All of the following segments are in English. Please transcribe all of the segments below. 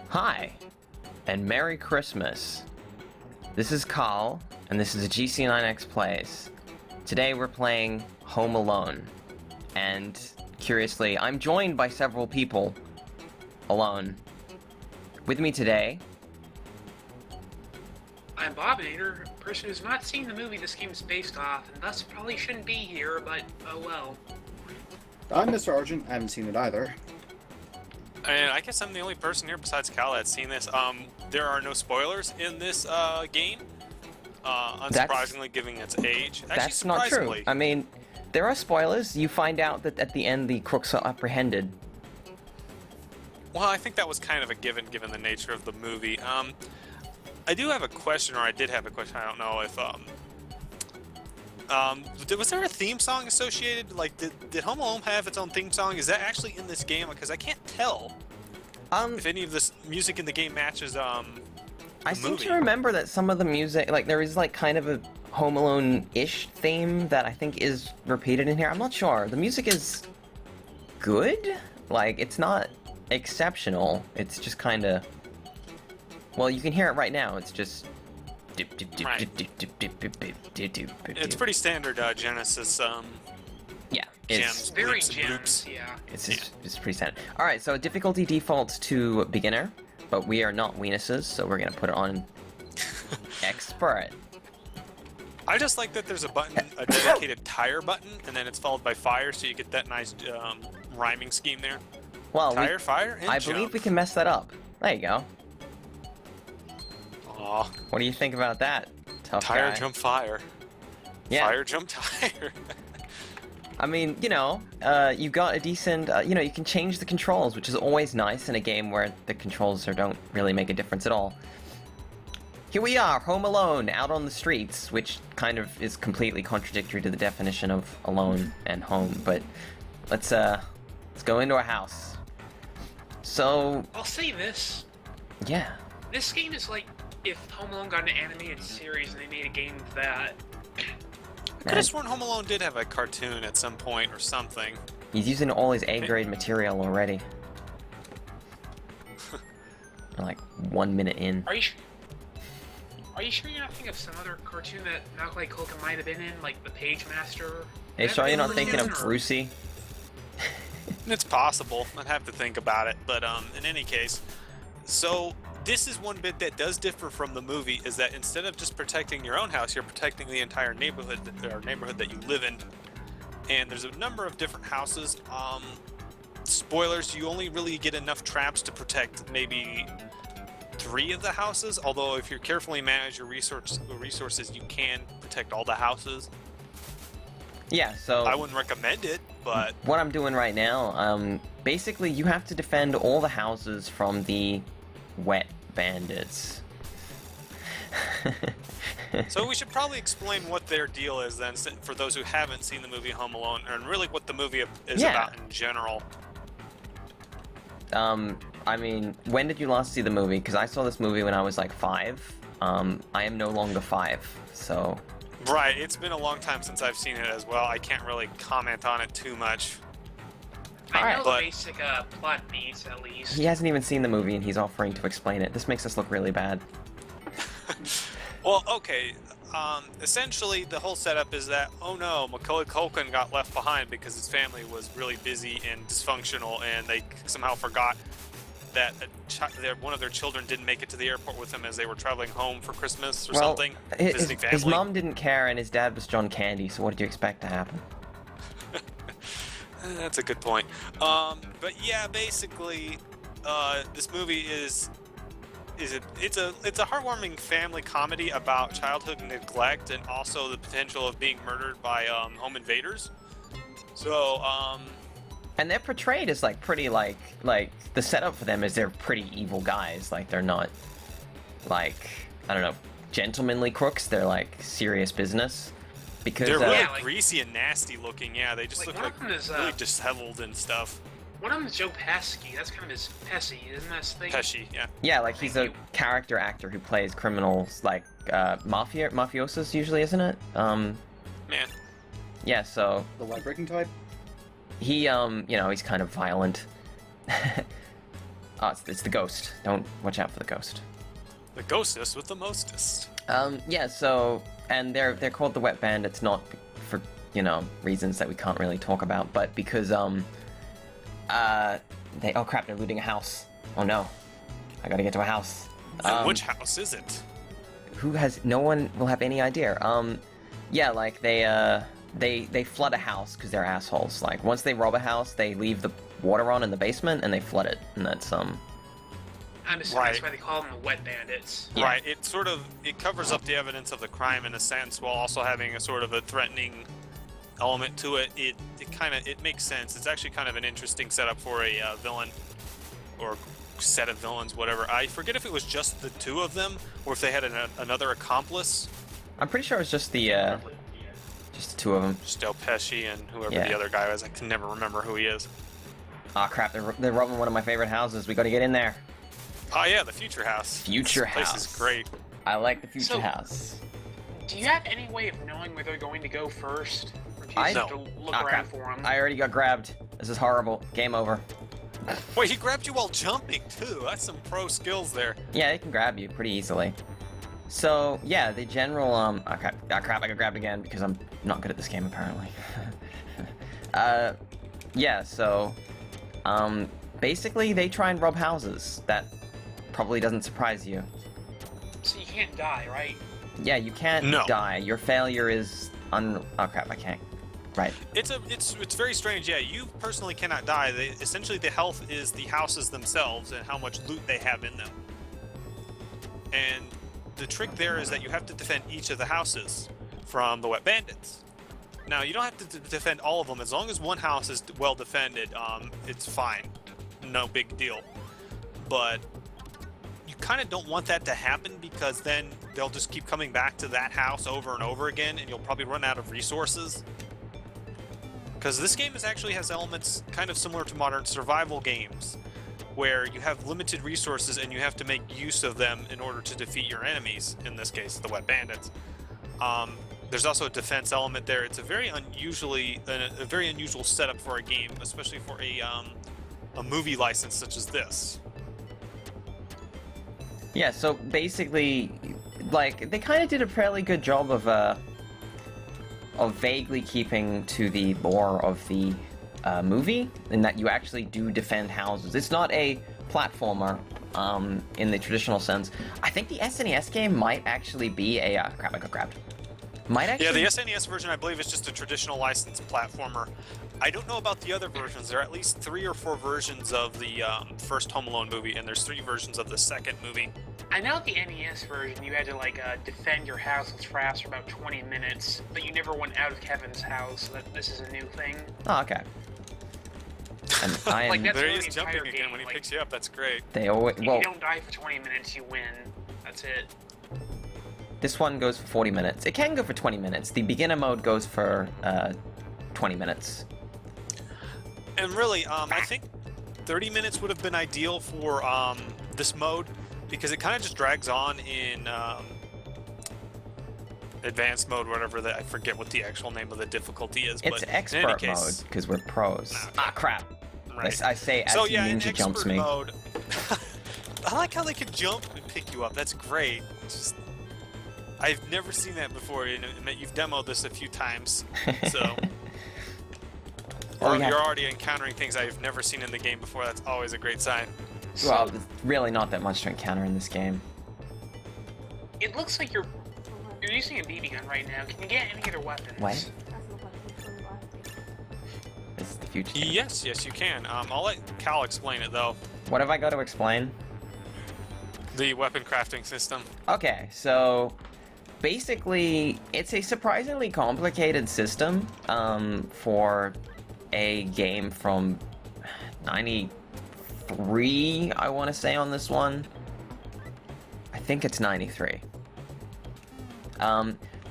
Hi, and Merry Christmas. This is KaL, and this is a GC9x Plays. Today we're playing Home Alone, and curiously, I'm joined by several people alone. With me today... I'm Bobinator, a person who's not seen the movie this game is based off, and thus probably shouldn't be here, but oh well. I'm Mr. Argent. I haven't seen it either. And I guess I'm the only person here besides KaL that's seen this. There are no spoilers in this game. Unsurprisingly, given its age. Actually, that's not true. I mean, there are spoilers. You find out that at the end the crooks are apprehended. Well, I think that was kind of a given the nature of the movie. I do have a question, or I did have a question. I don't know if was there a theme song associated? Like, did Home Alone have its own theme song? Is that actually in this game? Because I can't tell if any of this music in the game matches I seem to remember that some of the music, like, there is like kind of a Home Alone-ish theme that I think is repeated in here. I'm not sure. The music is good. Like, it's not exceptional. It's just kind of, well, you can hear it right now. It's just It's pretty standard Genesis. Yeah, it's very gems. Yeah, it's pretty standard. All right, so difficulty defaults to beginner, but we are not weenuses, so we're gonna put it on expert. I just like that there's a button, a dedicated tire button, and then it's followed by fire, so you get that nice rhyming scheme there. Well, tire, fire, and I jump. believe we can mess that up. There you go. Aw. What do you think about that, tough Tire, guy? jump, fire. Yeah. Fire, jump, tire. I mean, you know, you've got a decent, you know, you can change the controls, which is always nice in a game where the controls don't really make a difference at all. Here we are, home alone, out on the streets, which kind of is completely contradictory to the definition of alone and home, but let's go into our house. So... I'll say this. Yeah. This game is like if Home Alone got an animated series and they made a game of that. I could have sworn Home Alone did have a cartoon at some point or something. He's using all his A-grade material already. We're like 1 minute in. Are you sure you're not thinking of some other cartoon that Macaulay Culkin might have been in, like The Page Master? Hey, sure you're not thinking of Brucey? It's possible. I'd have to think about it. But in any case, so this is one bit that does differ from the movie, is that instead of just protecting your own house, you're protecting the entire neighborhood, or neighborhood that you live in. And there's a number of different houses. Spoilers, you only really get enough traps to protect maybe 3 of the houses, although if you carefully manage your resources, you can protect all the houses. Yeah, so... I wouldn't recommend it, but... What I'm doing right now, basically you have to defend all the houses from the wet bandits. So we should probably explain what their deal is then, for those who haven't seen the movie Home Alone, and really what the movie is about in general. I mean, when did you last see the movie? Because I saw this movie when I was like 5. I am no longer 5, so... Right, it's been a long time since I've seen it as well. I can't really comment on it too much. I know the basic plot beats, at least. He hasn't even seen the movie and he's offering to explain it. This makes us look really bad. Well, okay. Essentially, the whole setup is that, oh no, Macaulay Culkin got left behind because his family was really busy and dysfunctional, and they somehow forgot that one of their children didn't make it to the airport with him as they were traveling home for Christmas or something. Visiting family. His mom didn't care and his dad was John Candy, so what did you expect to happen? That's a good point. But yeah, basically, this movie it's a heartwarming family comedy about childhood neglect and also the potential of being murdered by home invaders. So and they're portrayed as like pretty like the setup for them is they're pretty evil guys. Like they're not like, I don't know, gentlemanly crooks. They're like serious business. Because they're really like, greasy and nasty looking. Yeah, they just look like really disheveled and stuff. One of them is Joe Pesci. That's kind of his Pesci, isn't that his thing? Pesci, yeah. Yeah, like he's a character actor who plays criminals, like mafiosos usually, isn't it? Man. Yeah, so The leg-breaking type? he, you know, he's kind of violent. Oh, it's the ghost. Don't watch out for the ghost. The ghostest with the mostest. Yeah, so, and they're called the Wet Bandits, not for, you know, reasons that we can't really talk about, but because, oh crap, they're looting a house. Oh no. I gotta get to a house. And which house is it? No one will have any idea. Yeah, like, they flood a house because they're assholes. Like, once they rob a house, they leave the water on in the basement, and they flood it, and that's, I'm assuming that's why they call them the Wet Bandits. Yeah. Right, it covers up the evidence of the crime in a sense, while also having a sort of a threatening element to it. It makes sense. It's actually kind of an interesting setup for a villain, or set of villains, whatever. I forget if it was just the two of them, or if they had another accomplice. I'm pretty sure it's just the two of them. Just Del Pesci and whoever the other guy was. I can never remember who he is. Aw, crap, they're robbing one of my favorite houses. We gotta get in there. Oh yeah, the Future House. Future this House. place is great. I like the Future House. Do you have any way of knowing where they're going to go first? Or do you I just have to look around for them? I already got grabbed. This is horrible. Game over. Wait, he grabbed you while jumping too. That's some pro skills there. Yeah, they can grab you pretty easily. So, yeah, the general, oh crap, I got grabbed again because I'm not good at this game, apparently. Yeah, so, basically they try and rob houses. That probably doesn't surprise you. So you can't die, right? Yeah, you can't No. die. Your failure is oh crap, I can't. Right. It's very strange. Yeah, you personally cannot die. Essentially, the health is the houses themselves and how much loot they have in them. And the trick there is that you have to defend each of the houses from the Wet Bandits. Now, you don't have to defend all of them. As long as one house is well defended, it's fine. No big deal. But you kind of don't want that to happen, because then they'll just keep coming back to that house over and over again, and you'll probably run out of resources. Because this game actually has elements kind of similar to modern survival games, where you have limited resources and you have to make use of them in order to defeat your enemies, in this case, the Wet Bandits. There's also a defense element there. It's a very unusual setup for a game, especially for a movie license such as this. Yeah, so basically, like, they kind of did a fairly good job of vaguely keeping to the lore of the movie, in that you actually do defend houses. It's not a platformer in the traditional sense. I think the SNES game might actually be a crap, I got grabbed. Might actually. Yeah, the SNES version, I believe, is just a traditional licensed platformer. I don't know about the other versions. There are at least 3 or 4 versions of the first Home Alone movie, and there's 3 versions of the second movie. I know the NES version, you had to defend your house with traps for about 20 minutes, but you never went out of Kevin's house. So that this is a new thing. Oh, okay. And I am. Like, that's There he really is the entire jumping again game, when he like- picks you up. That's great. They always. If Well, you don't die for 20 minutes, you win. That's it. this one goes for 40 minutes. It can go for 20 minutes. The beginner mode goes for 20 minutes. And really, I think 30 minutes would have been ideal for this mode, because it kind of just drags on in advanced mode, whatever I forget what the actual name of the difficulty is. It's but in expert any mode case, because we're pros. Okay. Ah, crap. right. I say as So the yeah, in ninja jumps expert me. mode, I like how they can jump and pick you up. That's great. Just, I've never seen that before. And you've demoed this a few times, so. Oh, Or yeah. you're already encountering things I've never seen in the game before. That's always a great sign. Well, there's really not that much to encounter in this game. It looks like you're using a BB gun right now. Can you get any other weapons? What? This is the future. Yes, you can. I'll let KaL explain it though. What have I got to explain? The weapon crafting system. Okay, so basically, it's a surprisingly complicated system for a game from 93, I want to say, on this one. I think it's 93.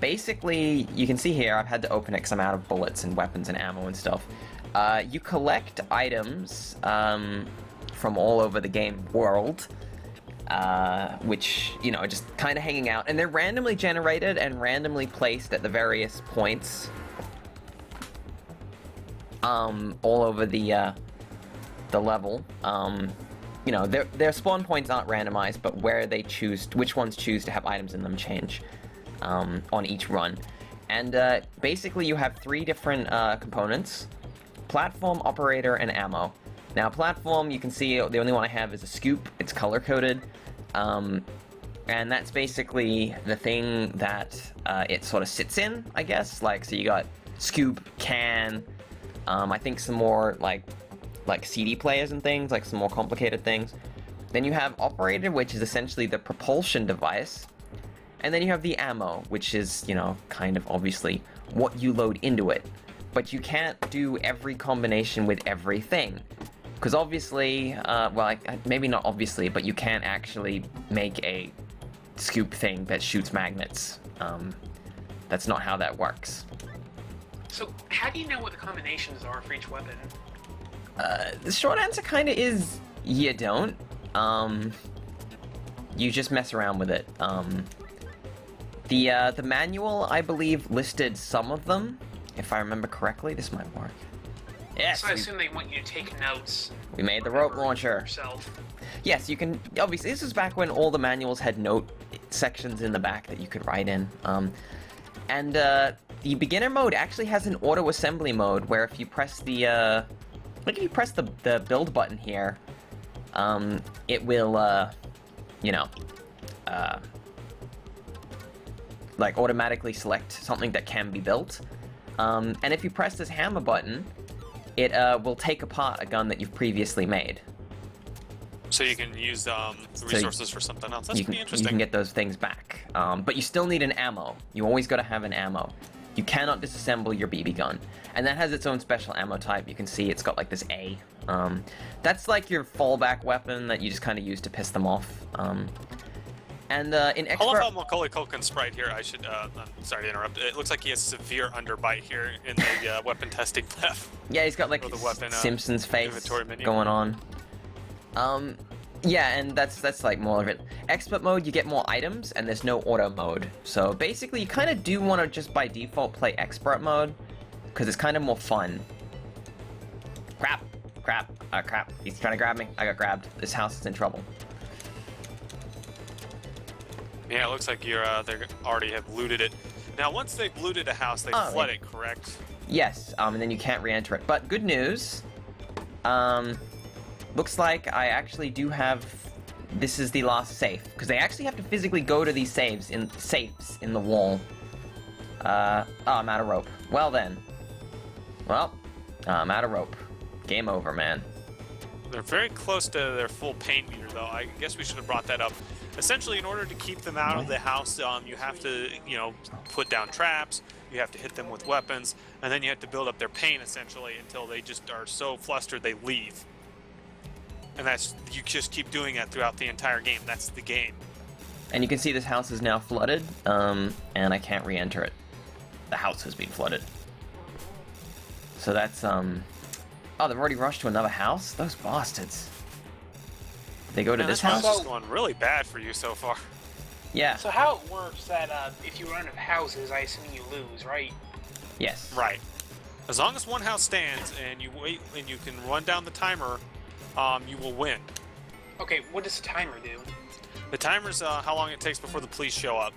Basically, you can see here, I've had to open it because I'm out of bullets and weapons and ammo and stuff. You collect items from all over the game world, which, you know, just kind of hanging out. And they're randomly generated and randomly placed at the various points all over the level. you know, their spawn points aren't randomized, but where they choose, which ones choose to have items in them change on each run. And basically you have 3 different components: platform, operator, and ammo. Now platform, you can see the only one I have is a scoop. It's color-coded. And that's basically the thing that it sort of sits in, I guess. Like, so you got scoop, can, I think some more like CD players and things, like some more complicated things. Then you have operator, which is essentially the propulsion device. And then you have the ammo, which is, you know, kind of obviously what you load into it. But you can't do every combination with everything. Because obviously, well, maybe not obviously, but you can't actually make a scoop thing that shoots magnets. That's not how that works. So, how do you know what the combinations are for each weapon? The short answer kind of is you don't. You just mess around with it. The manual, I believe, listed some of them, if I remember correctly. This might work. Yes. So I assume they want you to take notes. We made the rope launcher. Yourself. Yes, you can. Obviously, this was back when all the manuals had note sections in the back that you could write in. And the beginner mode actually has an auto assembly mode where if you press the if you press the build button here, it will you know, like automatically select something that can be built. And if you press this hammer button, it will take apart a gun that you've previously made. So you can use the resources for something else. That's pretty interesting. You can get those things back. But you still need an ammo. You always got to have an ammo. You cannot disassemble your BB gun. And that has its own special ammo type. You can see it's got like this A. That's like your fallback weapon that you just kind of use to piss them off. And in expert... I love how Macaulay Culkin's sprite here. I'm sorry to interrupt. It looks like he has severe underbite here in the weapon testing lab. Yeah, he's got like the weapon, Simpsons face going on. Yeah, and that's like more of it. Expert mode, you get more items, and there's no auto mode. So basically, you kind of do want to just by default play expert mode, because it's kind of more fun. Crap. He's trying to grab me. I got grabbed. This house is in trouble. Yeah, it looks like they already have looted it. Now, once they've looted a house, they flood it, correct? Yes, and then you can't re-enter it. But good news, looks like I actually do have... This is the last safe, because they actually have to physically go to these safes in the wall. Oh, I'm out of rope. Well then. Well, I'm out of rope. Game over, man. They're very close to their full paint meter, though. I guess we should have brought that up. Essentially, in order to keep them out of the house, you have to, you know, put down traps, you have to hit them with weapons, and then you have to build up their pain, essentially, until they just are so flustered they leave. And you just keep doing that throughout the entire game. That's the game. And you can see this house is now flooded, and I can't re-enter it. The house has been flooded. So that's, Oh, they've already rushed to another house? Those bastards. They go to this house? This is going really bad for you so far. Yeah. So how it works that if you run out of houses, I assume you lose, right? Yes. Right. As long as one house stands and you wait and you can run down the timer, you will win. Okay, what does the timer do? The timer's how long it takes before the police show up.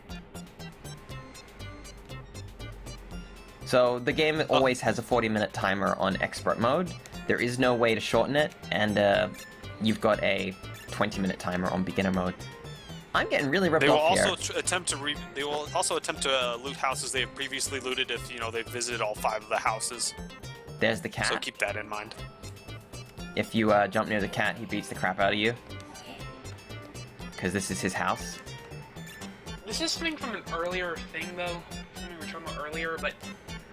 So the game always has a 40-minute timer on expert mode. There is no way to shorten it, and you've got a 20-minute timer on beginner mode. I'm getting really ripped off here. They will also attempt to loot houses they have previously looted if they've visited all 5 of the houses. There's the cat. So keep that in mind. If you jump near the cat, he beats the crap out of you. Because this is his house. This is something from an earlier thing, though. Something we were talking about earlier, but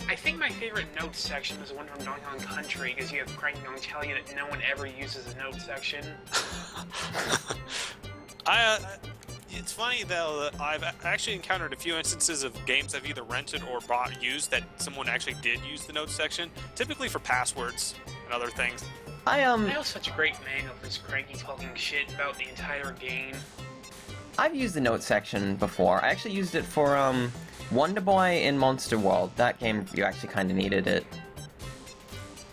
I think my favorite notes section is the one from Donkey Kong Country, because you have Cranky Kong tell you that no one ever uses a notes section. It's funny, though, that I've actually encountered a few instances of games I've either rented or bought used that someone actually did use the notes section, typically for passwords and other things. That was such a great manual for this Cranky talking shit about the entire game. I've used the notes section before. I actually used it for Wonder Boy in Monster World. That game, you actually kind of needed it.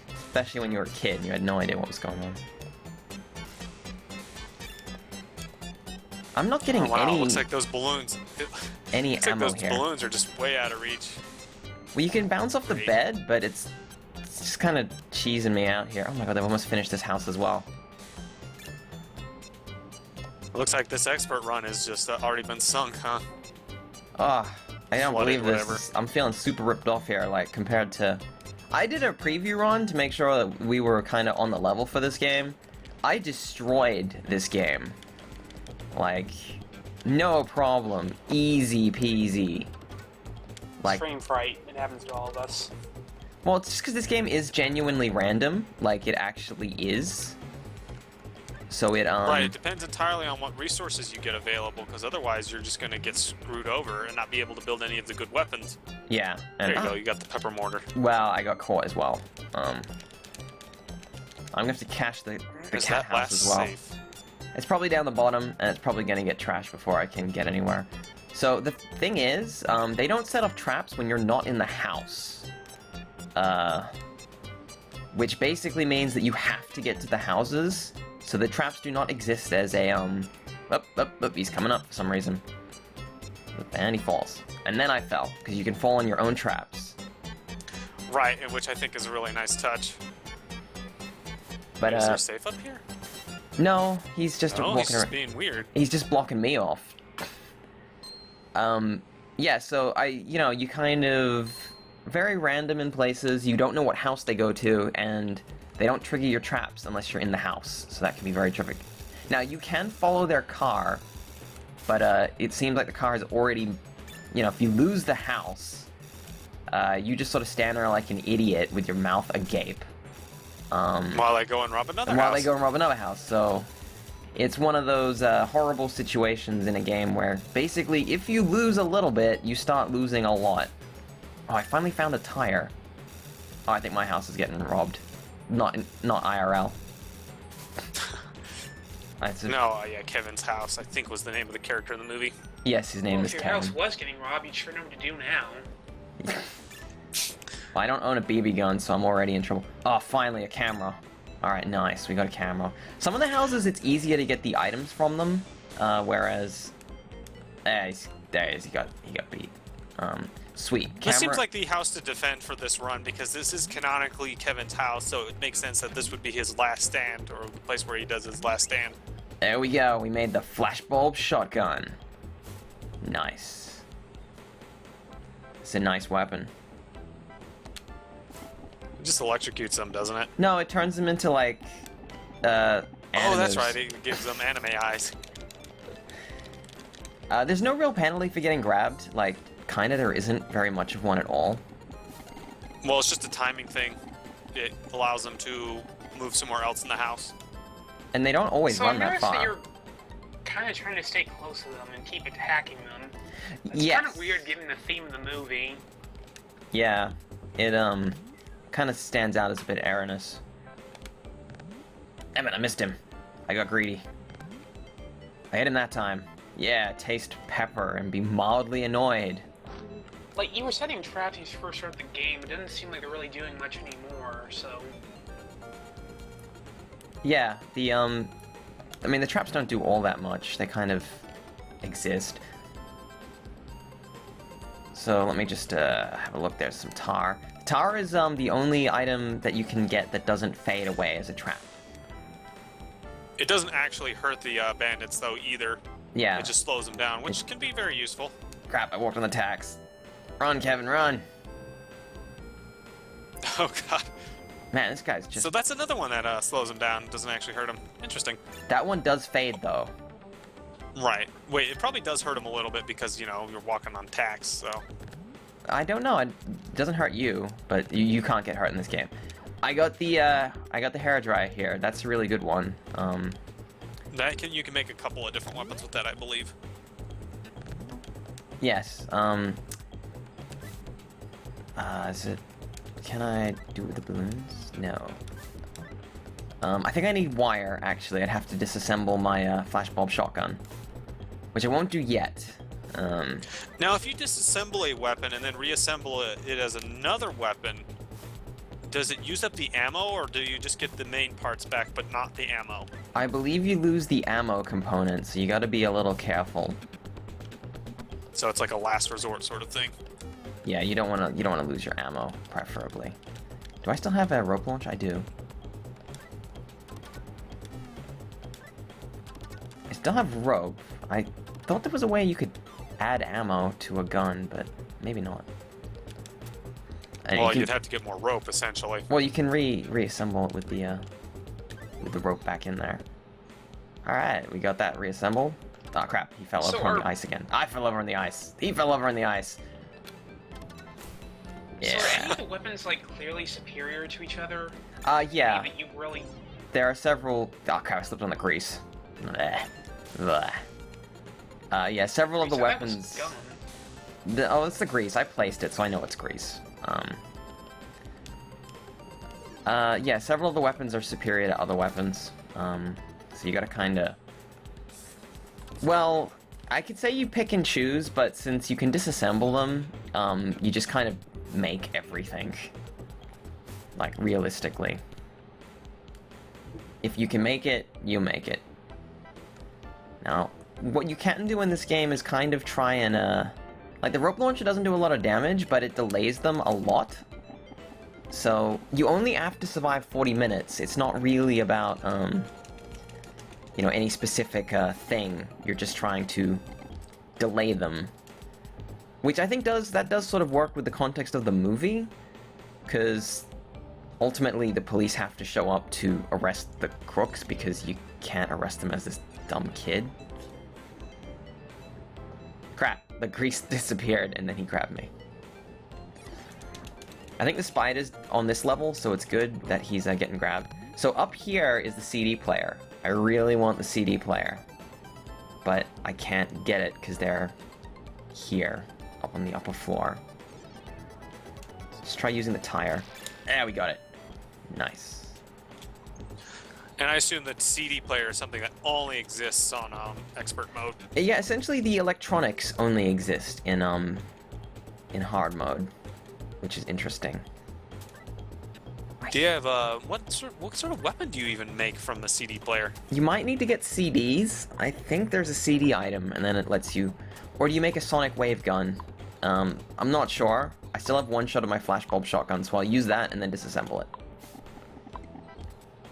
Especially when you were a kid and you had no idea what was going on. I'm not getting Oh, wow, any looks like those balloons. any Looks like ammo those here. balloons are just way out of reach. Well, you can bounce off the Great. bed, but it's just kind of cheesing me out here. Oh my god, they've almost finished this house as well. It looks like this expert run has just already been sunk, huh? Oh, I don't Flooded, believe this. whatever. I'm feeling super ripped off here, like, compared to... I did a preview run to make sure that we were kind of on the level for this game. I destroyed this game. Like, no problem. Easy peasy. Like, Frame fright. It happens to all of us. well, it's just because this game is genuinely random. Like, it actually is. So it, Right, it depends entirely on what resources you get available, because otherwise you're just going to get screwed over and not be able to build any of the good weapons. Yeah. There And, you go, you got the pepper mortar. well, I got caught as well. I'm gonna have to cache the Is cat that house last as well. safe? It's probably down the bottom, and it's probably gonna get trashed before I can get anywhere. So the thing is, they don't set off traps when you're not in the house. Which basically means that you have to get to the houses, so the traps do not exist as a, he's coming up for some reason. And he falls. And then I fell, because you can fall on your own traps. Right, and which I think is a really nice touch. But, Is there safe up here? no, he's just Oh, he's walking just around. being weird. He's just blocking me off. Yeah, so you kind of very random in places. You don't know what house they go to, and they don't trigger your traps unless you're in the house. So that can be very tricky. Now, you can follow their car, but it seems like the car is already, if you lose the house, you just sort of stand there like an idiot with your mouth agape. While I go and rob another And while house. they go and rob another house, so it's one of those horrible situations in a game where basically if you lose a little bit, you start losing a lot. Oh, I finally found a tire. Oh, I think my house is getting robbed. Not IRL. Yeah, Kevin's house, I think was the name of the character in the movie. Yes, his name Well, is if your house Kevin. was getting robbed, you sure know what to do now. Well, I don't own a BB gun, so I'm already in trouble. Oh, finally, a camera. Alright, nice, we got a camera. Some of the houses, it's easier to get the items from them, whereas... there he is, he got beat. Sweet. This seems like the house to defend for this run, because this is canonically Kevin's house, so it makes sense that this would be his last stand, or the place where he does his last stand. There we go, we made the flashbulb shotgun. Nice. It's a nice weapon. It just electrocutes them, doesn't it? No, it turns them into, like, Oh, that's animals. right, it gives them anime eyes. There's no real penalty for getting grabbed. Like, kinda there isn't very much of one at all. Well, it's just a timing thing. It allows them to move somewhere else in the house. And they don't always So run I that noticed that far. you're kind of trying to stay close to them and keep attacking them. It's Yes. kind of weird given the theme of the movie. Yeah. It, kind of stands out as a bit erroneous. Damn it, I missed him. I got greedy. I hit him that time. Yeah, taste pepper and be mildly annoyed. Like, you were setting traps when you first started the game. It doesn't seem like they're really doing much anymore, so... Yeah, I mean, the traps don't do all that much. They kind of exist. So let me just have a look. There's some tar. Tar is the only item that you can get that doesn't fade away as a trap. It doesn't actually hurt the bandits, though, either. Yeah. It just slows them down, which can be very useful. Crap, I walked on the tacks. Run, Kevin, run. Oh, God. Man, this guy's just... So that's another one that slows them down, doesn't actually hurt them. Interesting. That one does fade, though. Right. Wait, it probably does hurt them a little bit because, you're walking on tacks, so... I don't know. It doesn't hurt you, but you can't get hurt in this game. I got the hairdryer here. That's a really good one. You can make a couple of different weapons with that, I believe. Yes. Is it... Can I do it with the balloons? No. I think I need wire, actually. I'd have to disassemble my flashbulb shotgun. Which I won't do yet. Now, if you disassemble a weapon and then reassemble it as another weapon, does it use up the ammo, or do you just get the main parts back but not the ammo? I believe you lose the ammo component, so you gotta be a little careful. So it's like a last resort sort of thing. Yeah, you don't wanna lose your ammo, preferably. Do I still have a rope launch? I do. I still have rope. I thought there was a way you could add ammo to a gun, but maybe not. And Well, you'd have to get more rope, essentially. Well, you can reassemble it with the rope back in there. All right, we got that reassembled. Oh crap! He fell over on the ice again. I fell over on the ice. He fell over on the ice. Yeah. So are any of the weapons like clearly superior to each other? Yeah. That you really... There are several. Oh crap! I slipped on the grease. Blech. Blech. Yeah, several of the So that weapons. was gum. Oh, it's the grease. I placed it, so I know it's grease. Yeah, several of the weapons are superior to other weapons. So you gotta kinda... Well, I could say you pick and choose, but since you can disassemble them, you just kind of make everything. Like, realistically. If you can make it, you make it. Now, what you can do in this game is kind of try and, like, the rope launcher doesn't do a lot of damage, but it delays them a lot. So, you only have to survive 40 minutes. It's not really about, you know, any specific, thing. You're just trying to delay them. Which I think does sort of work with the context of the movie. Because, ultimately, the police have to show up to arrest the crooks, because you can't arrest them as this dumb kid. Crap, the grease disappeared, and then he grabbed me. I think the spider's on this level, so it's good that he's getting grabbed. So up here is the CD player. I really want the CD player. But I can't get it because they're here, up on the upper floor. Let's try using the tire. There, we got it. Nice. And I assume that CD player is something that only exists on expert mode. Yeah, essentially the electronics only exist in hard mode, which is interesting. Do you have what sort of weapon do you even make from the CD player? You might need to get CDs. I think there's a CD item, and then it lets you... Or do you make a sonic wave gun? I'm not sure. I still have one shot of my flashbulb shotgun, so I'll use that and then disassemble it.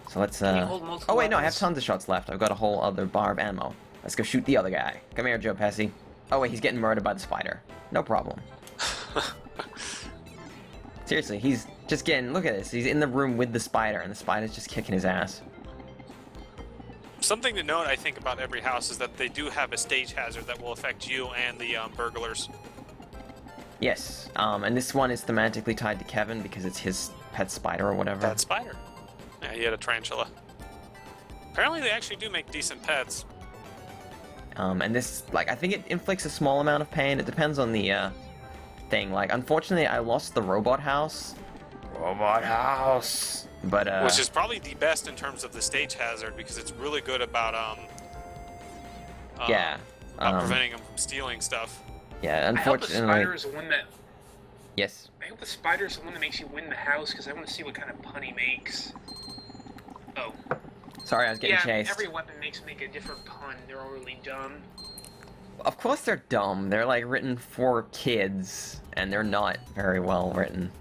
So let's, Can you hold multiple Oh wait, no, I have weapons? tons of shots left. I've got a whole other bar of ammo. Let's go shoot the other guy. Come here, Joe Pesci. Oh wait, he's getting murdered by the spider. No problem. Seriously, he's just getting... Look at this. He's in the room with the spider, and the spider's just kicking his ass. Something to note, I think, about every house is that they do have a stage hazard that will affect you and the burglars. Yes, and this one is thematically tied to Kevin because it's his pet spider or whatever. That spider. Yeah, he had a tarantula. Apparently they actually do make decent pets. And this, like, I think it inflicts a small amount of pain. It depends on the, thing. Like, unfortunately, I lost the robot house. Robot house! But, Which is probably the best in terms of the stage hazard, because it's really good about, yeah. preventing them from stealing stuff. Yeah, I hope the unfortunately... spider is the one that... Yes. I hope the spider is the one that makes you win the house, because I want to see what kind of pun he makes. Oh. Sorry, I was getting Yeah, chased. every weapon make a different pun. They're all really dumb. Of course they're dumb. They're, like, written for kids, and they're not very well written.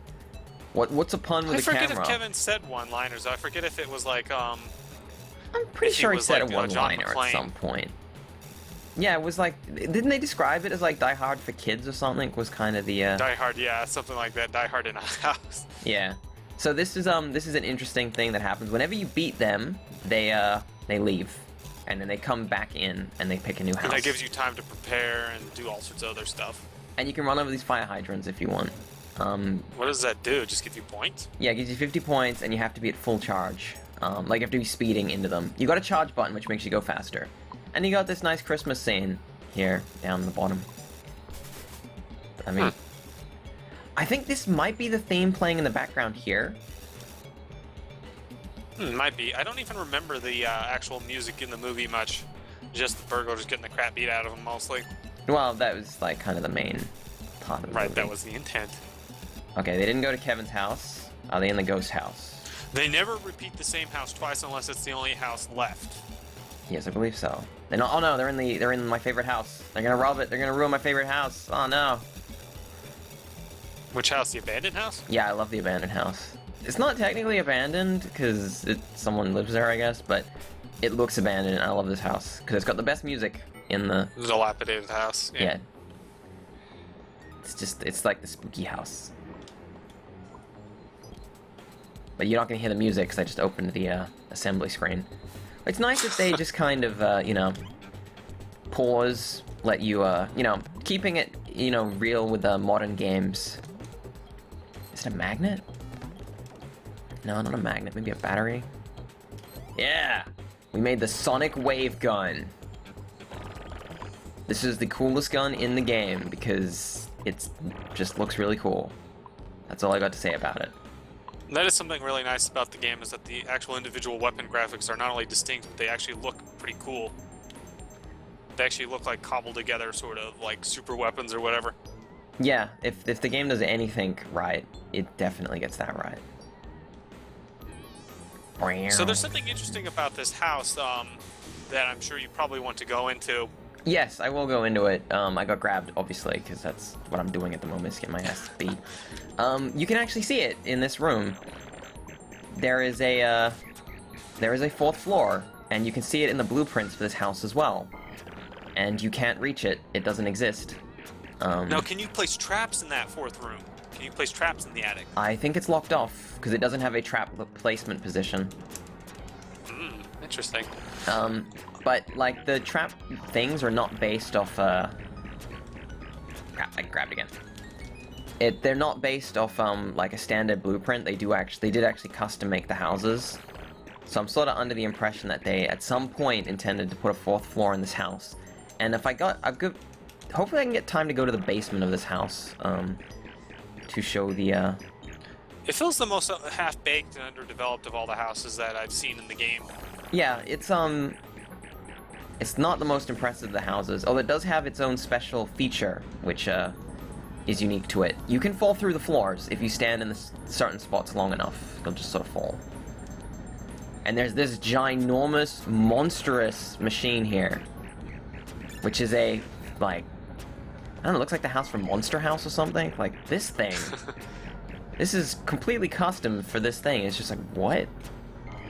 What's a pun with I a forget camera? if Kevin said one-liners. I forget if it was like, I'm pretty if he sure he was said like, a John one-liner at McClane. some point. Yeah, it was like... Didn't they describe it as, like, Die Hard for kids or something? Was kind of the, Die Hard, yeah, something like that. Die Hard in a house. Yeah. So this is an interesting thing that happens. Whenever you beat them, they leave. And then they come back in, and they pick a new house. And that gives you time to prepare and do all sorts of other stuff. And you can run over these fire hydrants if you want. What does that do? Just give you points? Yeah, it gives you 50 points, and you have to be at full charge. Like, you have to be speeding into them. You got a charge button, which makes you go faster. And you got this nice Christmas scene here, down the bottom. I mean... I think this might be the theme playing in the background here. Might be. I don't even remember the actual music in the movie much. Just the burglars getting the crap beat out of them, mostly. Well, that was, like, kind of the main part of the Right, movie. that was the intent. Okay, they didn't go to Kevin's house. Are they in the ghost house? They never repeat the same house twice unless it's the only house left. Yes, I believe so. They're not, oh no, they're in my favorite house. They're gonna rob it. They're gonna ruin my favorite house. Oh no. Which house? The abandoned house? Yeah, I love the abandoned house. It's not technically abandoned because someone lives there, I guess, but it looks abandoned. And I love this house because it's got the best music in the Dilapidated house. yeah. It's like the spooky house. But you're not gonna hear the music because I just opened the assembly screen. It's nice that they just kind of, you know, pause, let you, you know, keeping it, you know, real with modern games. Is it a magnet? No, not a magnet. Maybe a battery? Yeah! We made the Sonic Wave Gun. This is the coolest gun in the game because it just looks really cool. That's all I got to say about it. That is something really nice about the game, is that the actual individual weapon graphics are not only distinct, but they actually look pretty cool. They actually look like cobbled together, sort of like super weapons or whatever. Yeah, if the game does anything right, it definitely gets that right. So there's something interesting about this house that I'm sure you probably want to go into. Yes, I will go into it. I got grabbed, obviously, because that's what I'm doing at the moment, is getting my ass beat. You can actually see it in this room. There is a fourth floor, and you can see it in the blueprints for this house as well. And you can't reach it. It doesn't exist. Now, can you place traps in that fourth room? Can you place traps in the attic? I think it's locked off, because it doesn't have a trap placement position. Interesting. But, like, the trap things are not based off, Crap, I grabbed again. They're not based off, like, a standard blueprint. They did actually custom make the houses. So I'm sort of under the impression that they, at some point, intended to put a fourth floor in this house. And if hopefully I can get time to go to the basement of this house, to show the, It feels the most half-baked and underdeveloped of all the houses that I've seen in the game. Yeah, it's not the most impressive of the houses, although it does have its own special feature, which, is unique to it. You can fall through the floors if you stand in certain spots long enough. They'll just sort of fall. And there's this ginormous, monstrous machine here, which is a, like, I don't know, it looks like the house from Monster House or something. Like, this thing. This is completely custom for this thing. It's just like, what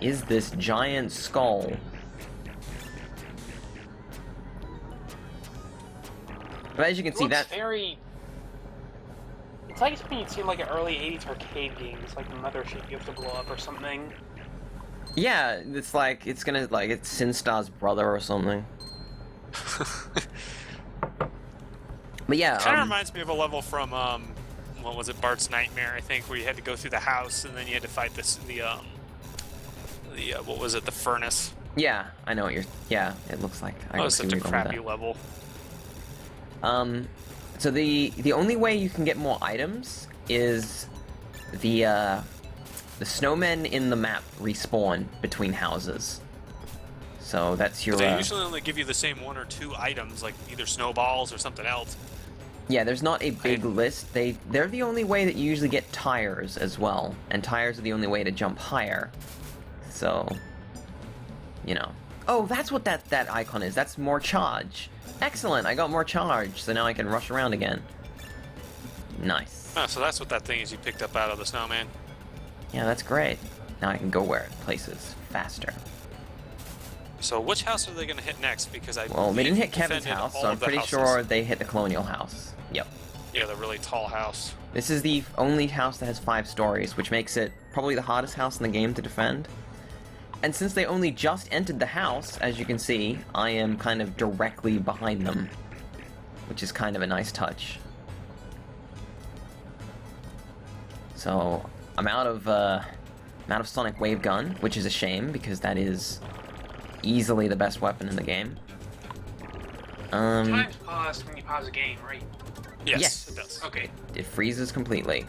is this giant skull? But as you can see, that very. It's like something you'd see in like an early '80s arcade game. It's like the mothership you have to blow up or something. yeah, it's like it's Sinstar's brother or something. But yeah, Kind of reminds me of a level from what was it, Bart's Nightmare, I think, where you had to go through the house and then you had to fight what was it, the furnace. yeah, I know what you're. Yeah, it looks like. That was such a crappy level. So the only way you can get more items is the snowmen in the map respawn between houses. So that's your. They usually only give you the same one or two items, like either snowballs or something else. Yeah, there's not a big list. They're the only way that you usually get tires as well, and tires are the only way to jump higher. So, you know. Oh, that's what that icon is. That's more charge. Excellent, I got more charge, so now I can rush around again. Nice. Oh, so that's what that thing is you picked up out of the snowman. Yeah, that's great. Now I can go where places faster. So which house are they going to hit next? Because Well, they didn't hit Kevin's defended house, all so I'm of the pretty houses. sure they hit the Colonial house. Yep. Yeah, the really tall house. This is the only house that has 5 stories, which makes it probably the hardest house in the game to defend. And since they only just entered the house, as you can see, I am kind of directly behind them, which is kind of a nice touch. So, I'm out of Sonic Wave Gun, which is a shame, because that is easily the best weapon in the game. Times pause when you pause a game, right? Yes, it does. Okay. It freezes completely.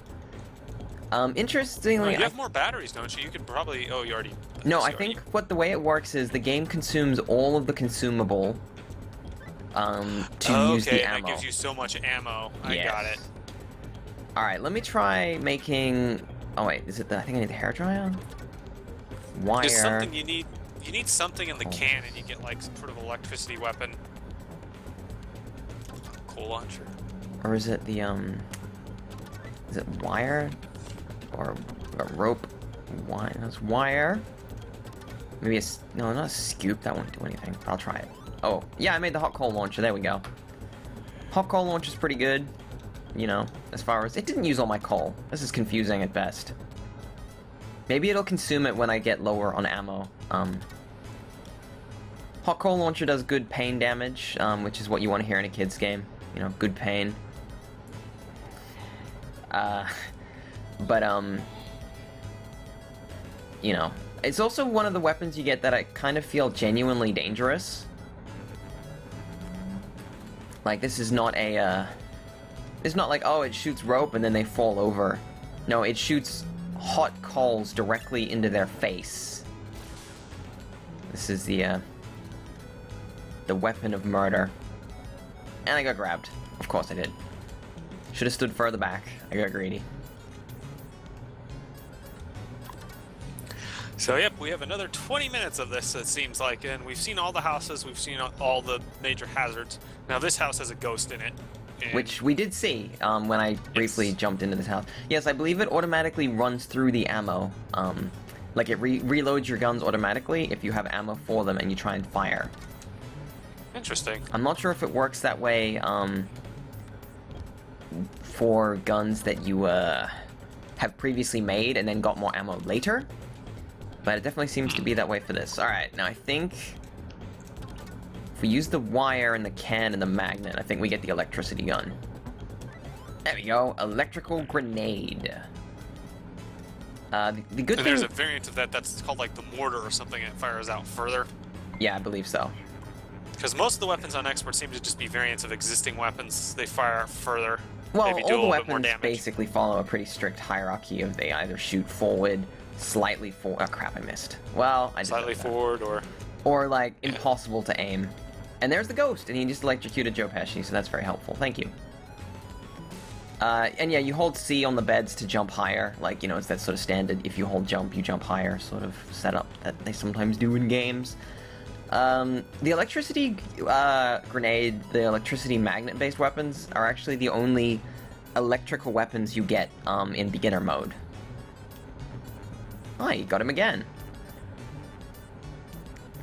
Interestingly, You have more batteries, don't you? You could probably... Oh, you already... No, you I already- think what the way it works is the game consumes all of the consumable to use the ammo. that gives you so much ammo. I Yes. got it. Alright, let me try making Oh wait, is it the? I think I need the hairdryer. Wire. There's something you need. You need something in the can, and you get like some sort of electricity weapon. Coal launcher. Or is it the Is it wire? Or a rope? Wire? That's wire. Maybe no, not a scoop. That won't do anything. I'll try it. Oh, yeah, I made the hot coal launcher. There we go. Hot coal launcher's pretty good. You know, as far as... It didn't use all my coal. This is confusing at best. Maybe it'll consume it when I get lower on ammo. Hot coal launcher does good pain damage, which is what you want to hear in a kid's game. You know, good pain. You know, it's also one of the weapons you get that I kind of feel genuinely dangerous. Like, this is not a, it's not like, oh, it shoots rope and then they fall over. No, it shoots hot coals directly into their face. This is the weapon of murder. And I got grabbed. Of course I did. Should have stood further back. I got greedy. So yep, we have another 20 minutes of this, it seems like, and we've seen all the houses, we've seen all the major hazards. Now this house has a ghost in it. Which we did see when I briefly jumped into this house. Yes, I believe it automatically runs through the ammo. Like it reloads your guns automatically if you have ammo for them and you try and fire. Interesting. I'm not sure if it works that way for guns that you have previously made and then got more ammo later. But it definitely seems to be that way for this. Alright, now I think if we use the wire and the can and the magnet, I think we get the electricity gun. There we go, electrical grenade. The good thing... There's a variant of that that's called like the mortar or something, and it fires out further. Yeah, I believe so. Because most of the weapons on Expert seem to just be variants of existing weapons. They fire out further. Well, maybe do all the a little bit more weapons damage. basically follow a pretty strict hierarchy of they either shoot forward, slightly forward... Oh crap, I missed. Well, I just Slightly forward or like impossible to aim. And there's the ghost, and he just electrocuted Joe Pesci, so that's very helpful. Thank you. And yeah, you hold C on the beds to jump higher. Like, you know, it's that sort of standard, if you hold jump, you jump higher sort of setup that they sometimes do in games. The electricity grenade, the electricity magnet-based weapons are actually the only electrical weapons you get in beginner mode. Oh, you got him again.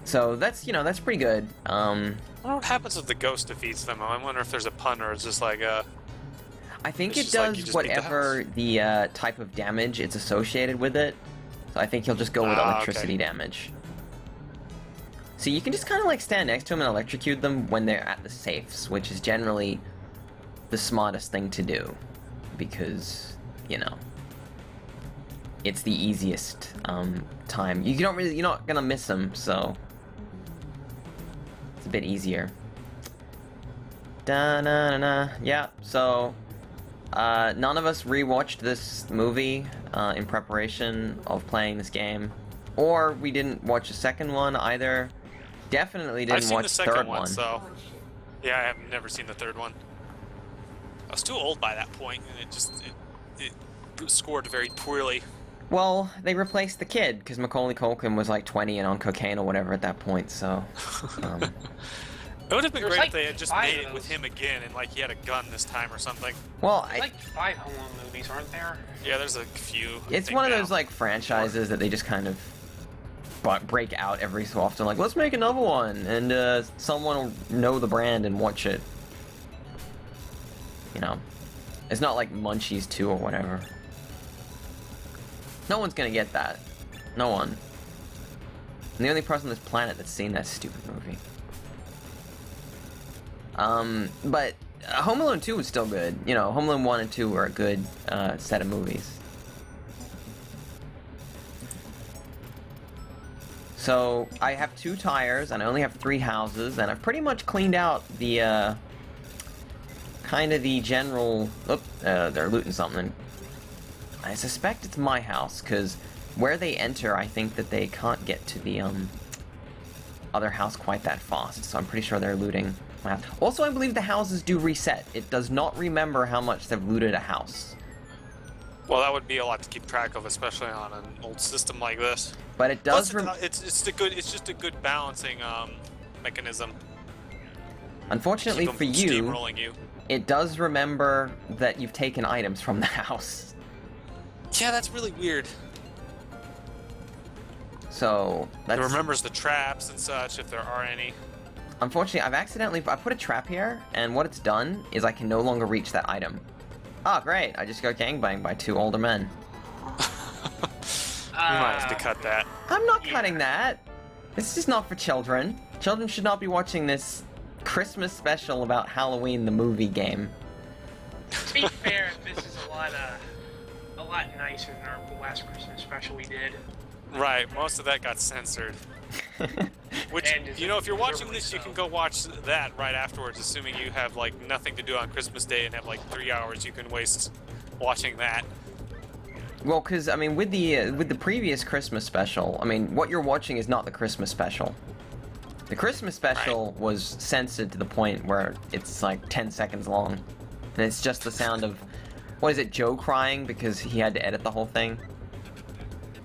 So that's, you know, that's pretty good. I wonder what happens if the ghost defeats them. I wonder if there's a pun or it's just like I think it's it just like does you just beat the whatever the type of damage it's associated with it. So I think he'll just go with electricity okay. damage. So you can just kind of like stand next to them and electrocute them when they're at the safes, which is generally the smartest thing to do. Because, you know, it's the easiest time. You're not gonna miss them, so it's a bit easier. Da-na-na-na. Yeah, so none of us rewatched this movie in preparation of playing this game, or we didn't watch a second one either. Definitely I've didn't seen watch the the second third one, one. so yeah, I have never seen the third one. I was too old by that point, and it scored very poorly. Well, they replaced the kid because Macaulay Culkin was like 20 and on cocaine or whatever at that point. So It would have been There's great like if they had just 5 made of it with those. him again, and like he had a gun this time or something. well, There's like 5 Home Alone movies, aren't there? Yeah, there's a few. I it's think, one of now. those like franchises that they just kind of break out every so often. Like, let's make another one, and someone will know the brand and watch it. You know, it's not like Munchies 2 or whatever. No one's gonna get that. No one. I'm the only person on this planet that's seen that stupid movie. But Home Alone 2 was still good. You know, Home Alone 1 and 2 were a good set of movies. So, I have 2 tires, and I only have 3 houses, and I've pretty much cleaned out the, kind of the general... Oop, they're looting something. I suspect it's my house, because where they enter, I think that they can't get to the, other house quite that fast, so I'm pretty sure they're looting my house. Also, I believe the houses do reset. It does not remember how much they've looted a house. Well, that would be a lot to keep track of, especially on an old system like this. But it does. Plus, it's just a good balancing mechanism. Unfortunately Keep for them you, steamrolling you. it does remember that you've taken items from the house. Yeah, that's really weird. So that's. It remembers the traps and such, if there are any. Unfortunately, I put a trap here, and what it's done is I can no longer reach that item. Oh, great! I just got gangbanged by 2 older men. We might have to cut that. I'm not cutting that. This is not for children. Children should not be watching this Christmas special about Halloween, the movie game. To be fair, this is a lot nicer than our last Christmas special we did. Right, most of that got censored. Which, you know, if you're watching this, you can go watch that right afterwards, assuming you have, like, nothing to do on Christmas Day and have, like, 3 hours you can waste watching that. Well, because, I mean, with the previous Christmas special, I mean, what you're watching is not the Christmas special. The Christmas special was censored to the point where it's, like, 10 seconds long. And it's just the sound of, what is it, Joe crying because he had to edit the whole thing?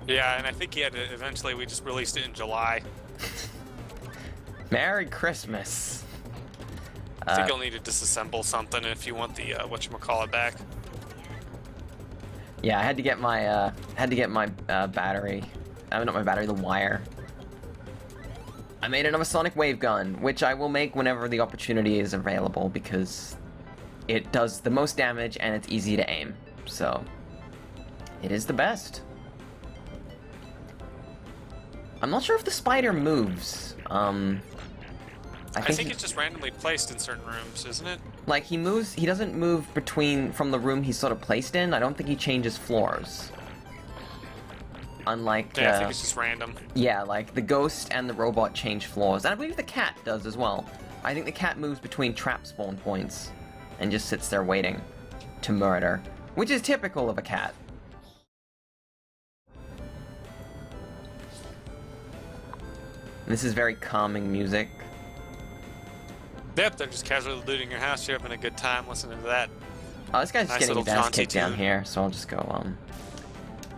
Yeah, and I think he had to, eventually we just released it in July. Merry Christmas. I think you'll need to disassemble something if you want the whatchamacallit back. Yeah, I had to get my battery. Not my battery, the wire. I made another sonic wave gun, which I will make whenever the opportunity is available because it does the most damage and it's easy to aim. So it is the best. I'm not sure if the spider moves. I think it's just randomly placed in certain rooms, isn't it? Like, he doesn't move from the room he's sort of placed in. I don't think he changes floors. Unlike, yeah, I think it's just random. Yeah, like, the ghost and the robot change floors. And I believe the cat does as well. I think the cat moves between trap spawn points and just sits there waiting to murder, which is typical of a cat. This is very calming music. Yep, they're just casually looting your house. You're having a good time listening to that. Oh, this guy's just Nice getting his little ass jaunty kicked down tune. here, so I'll just go,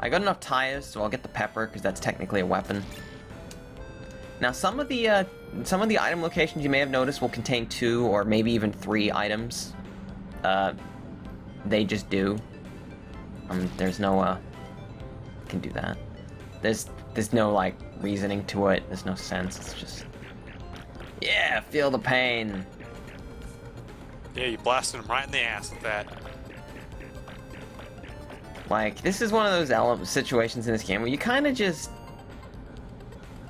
I got enough tires, so I'll get the pepper, because that's technically a weapon. Now, some of the item locations you may have noticed will contain 2 or maybe even 3 items. They just do. There's no, can do that. There's no, like, reasoning to it. There's no sense. It's just... Yeah, feel the pain. Yeah, you blasted him right in the ass with that. Like, this is one of those situations in this game where you kind of just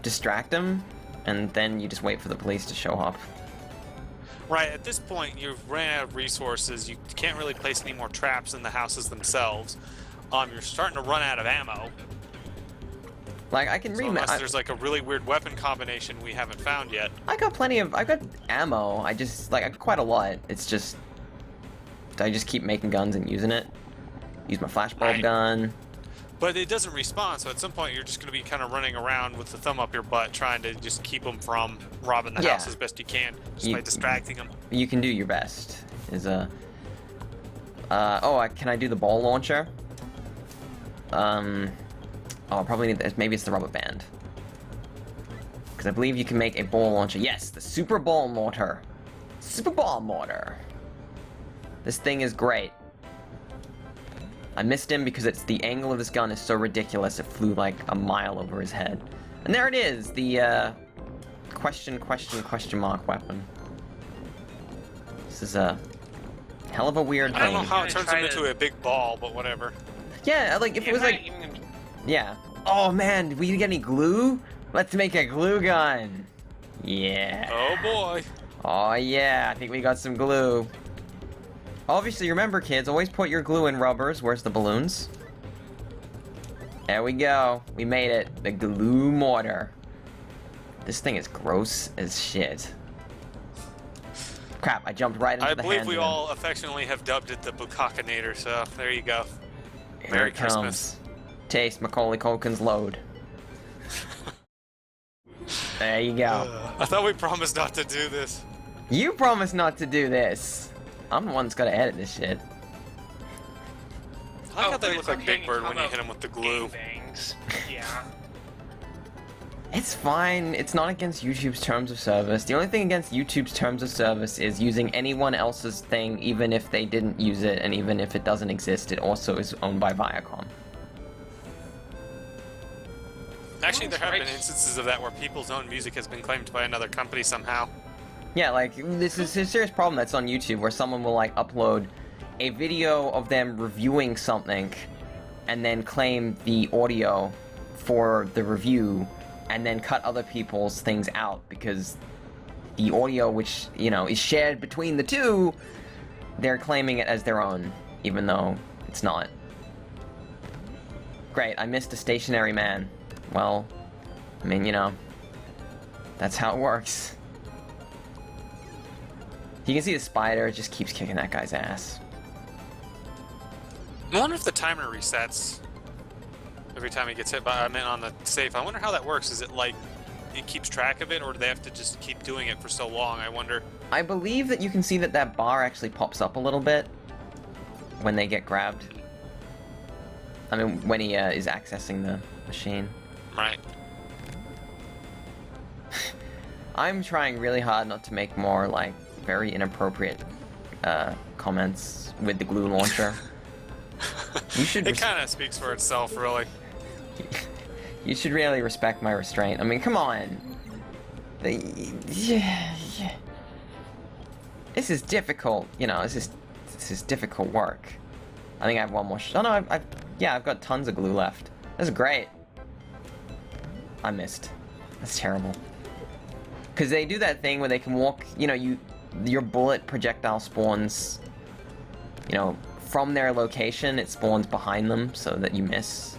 distract them, and then you just wait for the police to show up. Right, at this point, you've ran out of resources. You can't really place any more traps in the houses themselves. You're starting to run out of ammo. Like, I can So unless there's like a really weird weapon combination we haven't found yet. I got ammo. I got quite a lot. It's just, I just keep making guns and using it. Use my flashbulb gun. But it doesn't respawn, so at some point you're just going to be kind of running around with the thumb up your butt trying to just keep them from robbing the house as best you can, just by distracting them. You can do your best. Can I do the ball launcher? Oh, I probably need this. Maybe it's the rubber band. Because I believe you can make a ball launcher. Yes, the super ball mortar. Super ball mortar. This thing is great. I missed him because the angle of this gun is so ridiculous it flew like a mile over his head. And there it is, the question mark weapon. This is a hell of a weird thing. I don't know how it turns him into a big ball, but whatever. Yeah, like if it was like... Yeah. Oh man, did we get any glue? Let's make a glue gun. Yeah. Oh boy. Oh yeah, I think we got some glue. Obviously, remember kids, always put your glue in rubbers. Where's the balloons? There we go. We made it. The glue mortar. This thing is gross as shit. Crap, I jumped right into the hands I believe of we him. all affectionately have dubbed it the Bukakinator, so there you go. Here Merry it comes. Christmas. Taste Macaulay Culkin's load. There you go. I thought we promised not to do this. You promised not to do this. I'm the one that's gotta edit this shit. I like how they but look like okay, Big Bird how when you about hit them with the glue. Gangbangs? Yeah. It's fine. It's not against YouTube's terms of service. The only thing against YouTube's terms of service is using anyone else's thing, even if they didn't use it, and even if it doesn't exist, it also is owned by Viacom. Actually, there have been Right. instances of that where people's own music has been claimed by another company somehow. Yeah, like, this is a serious problem that's on YouTube, where someone will, like, upload a video of them reviewing something, and then claim the audio for the review, and then cut other people's things out, because the audio, which, you know, is shared between the two, they're claiming it as their own, even though it's not. Great, I missed a stationary man. Well, I mean, you know, that's how it works. You can see the spider just keeps kicking that guy's ass. I wonder if the timer resets every time he gets hit by on the safe. I wonder how that works. Is it like it keeps track of it, or do they have to just keep doing it for so long? I wonder. I believe that you can see that that bar actually pops up a little bit when they get grabbed. I mean, when he is accessing the machine. Right. I'm trying really hard not to make more, like, very inappropriate comments with the glue launcher. You should. It kind of speaks for itself, really. You should really respect my restraint. I mean, come on. Yeah. This is difficult. You know, this is difficult work. I think I have one more. Oh no, I've got tons of glue left. This is great. I missed. That's terrible. Because they do that thing where they can walk. You know, your bullet projectile spawns. You know, from their location, it spawns behind them so that you miss.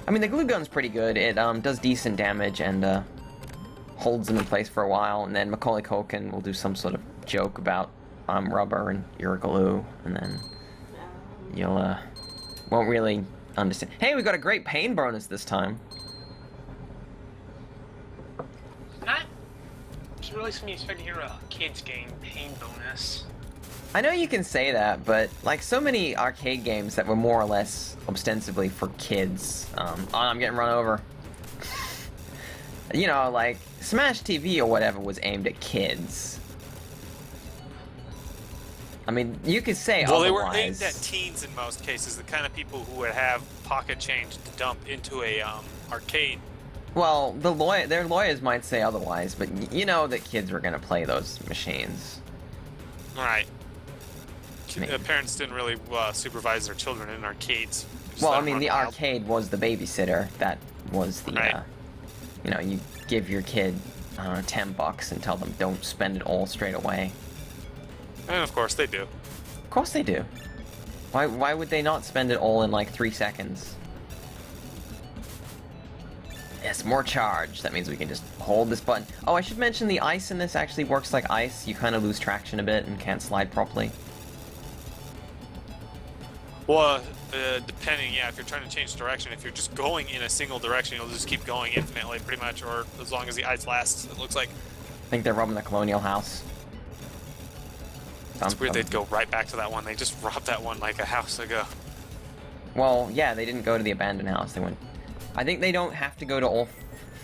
I mean, the glue gun's pretty good. It does decent damage and holds them in place for a while, and then Macaulay Culkin will do some sort of joke about I'm rubber and you're glue, and then you'll won't really understand. Hey, we got a great pain bonus this time. Not really something you expect to hear a kids game pain bonus. I know you can say that, but like so many arcade games that were more or less ostensibly for kids. Oh, I'm getting run over. You know, like Smash TV or whatever was aimed at kids. I mean, you could say Well, otherwise. they were aimed at teens in most cases, the kind of people who would have pocket change to dump into a arcade. Well, their lawyers might say otherwise, but you know that kids were gonna play those machines. Right. Maybe. Parents didn't really supervise their children in arcades. Just Well, let I them mean, run the wild. arcade was the babysitter. That was the, Right. you know, you give your kid, I don't know, $10 and tell them don't spend it all straight away. And of course they do. Of course they do. Why would they not spend it all in like 3 seconds? Yes, more charge. That means we can just hold this button. Oh, I should mention the ice in this actually works like ice. You kind of lose traction a bit and can't slide properly. Well, depending, yeah, if you're trying to change direction, if you're just going in a single direction, you'll just keep going infinitely, pretty much, or as long as the ice lasts, it looks like. I think they're robbing the Colonial House. It's weird they'd go right back to that one. They just robbed that one like a house ago. Well, yeah, they didn't go to the abandoned house. They went. I think they don't have to go to all.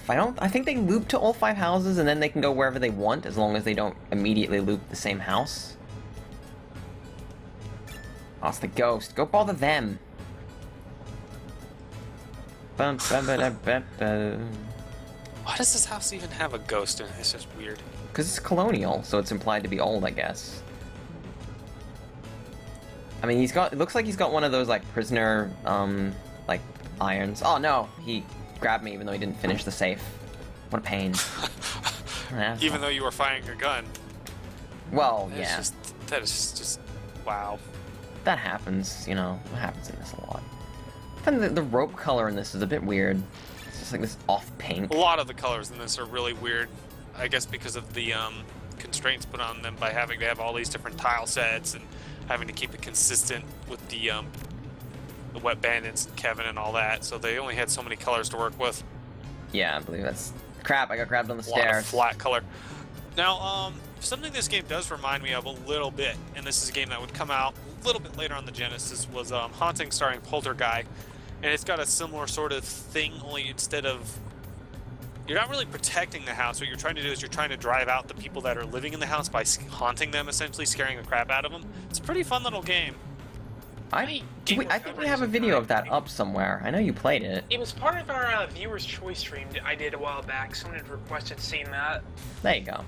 I think they loop to all 5 houses, and then they can go wherever they want, as long as they don't immediately loop the same house. Oh, it's the ghost. Go bother them. Why does this house even have a ghost in it? It's just weird. Because it's colonial, so it's implied to be old, I guess. I mean, it looks like he's got one of those, like, prisoner, like, irons. Oh, no, he grabbed me even though he didn't finish the safe. What a pain. Even though you were firing your gun. Well, That yeah. That is just wow. That happens, you know. That happens in this a lot. I find the rope color in this is a bit weird. It's just like this off pink. A lot of the colors in this are really weird. I guess because of the constraints put on them by having to have all these different tile sets and having to keep it consistent with the Wet Bandits and Kevin and all that. So they only had so many colors to work with. Yeah, I believe that's... Crap, I got grabbed on the A lot of stairs. flat color. Now, something this game does remind me of a little bit, and this is a game that would come out a little bit later on the Genesis, was Haunting starring Poltergeist, and it's got a similar sort of thing, only instead of... You're not really protecting the house. What you're trying to do is you're trying to drive out the people that are living in the house by haunting them, essentially, scaring the crap out of them. It's a pretty fun little game. I think we have a video of that up somewhere. I know you played it. It was part of our Viewer's Choice stream that I did a while back. Someone had requested seeing that. There you go.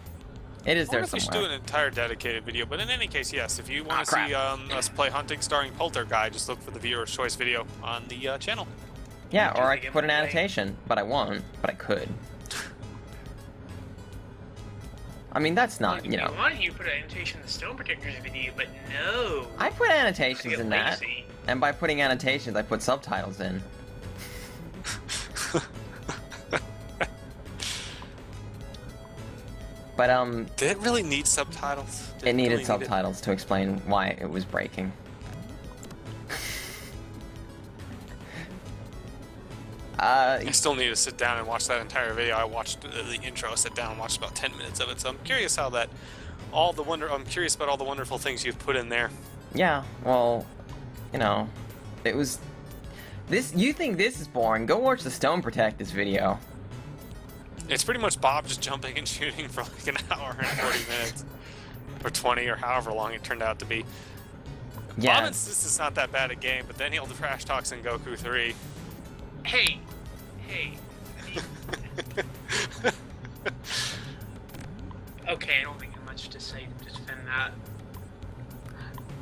It is I there wonder if we should somewhere. do an entire dedicated video, but in any case, yes, if you want to crap. see us play Hunting starring Poltergeist, just look for the Viewer's Choice video on the channel. Yeah, or I Do could the put an giveaway. annotation, but I won't. But I could. I mean, that's not, you know. If you wanted, you put an annotation in the Stone Protectors video, but no. I put I annotations get in that, lazy. and by putting annotations, I put subtitles in. But Did it really need subtitles? Did it needed really need subtitles to explain why it was breaking. I still need to sit down and watch that entire video. I watched the intro, sit down and watched about 10 minutes of it, so I'm curious how that, I'm curious about all the wonderful things you've put in there. Yeah, well, you know, it was... You think this is boring? Go watch the Stone Protectors video. It's pretty much Bob just jumping and shooting for like an hour and 40 minutes. Or 20, or however long it turned out to be. Yeah. Bob insists it's not that bad a game, but then he'll trash talk Goku 3. Hey. Okay, I don't think I have much to say to defend that.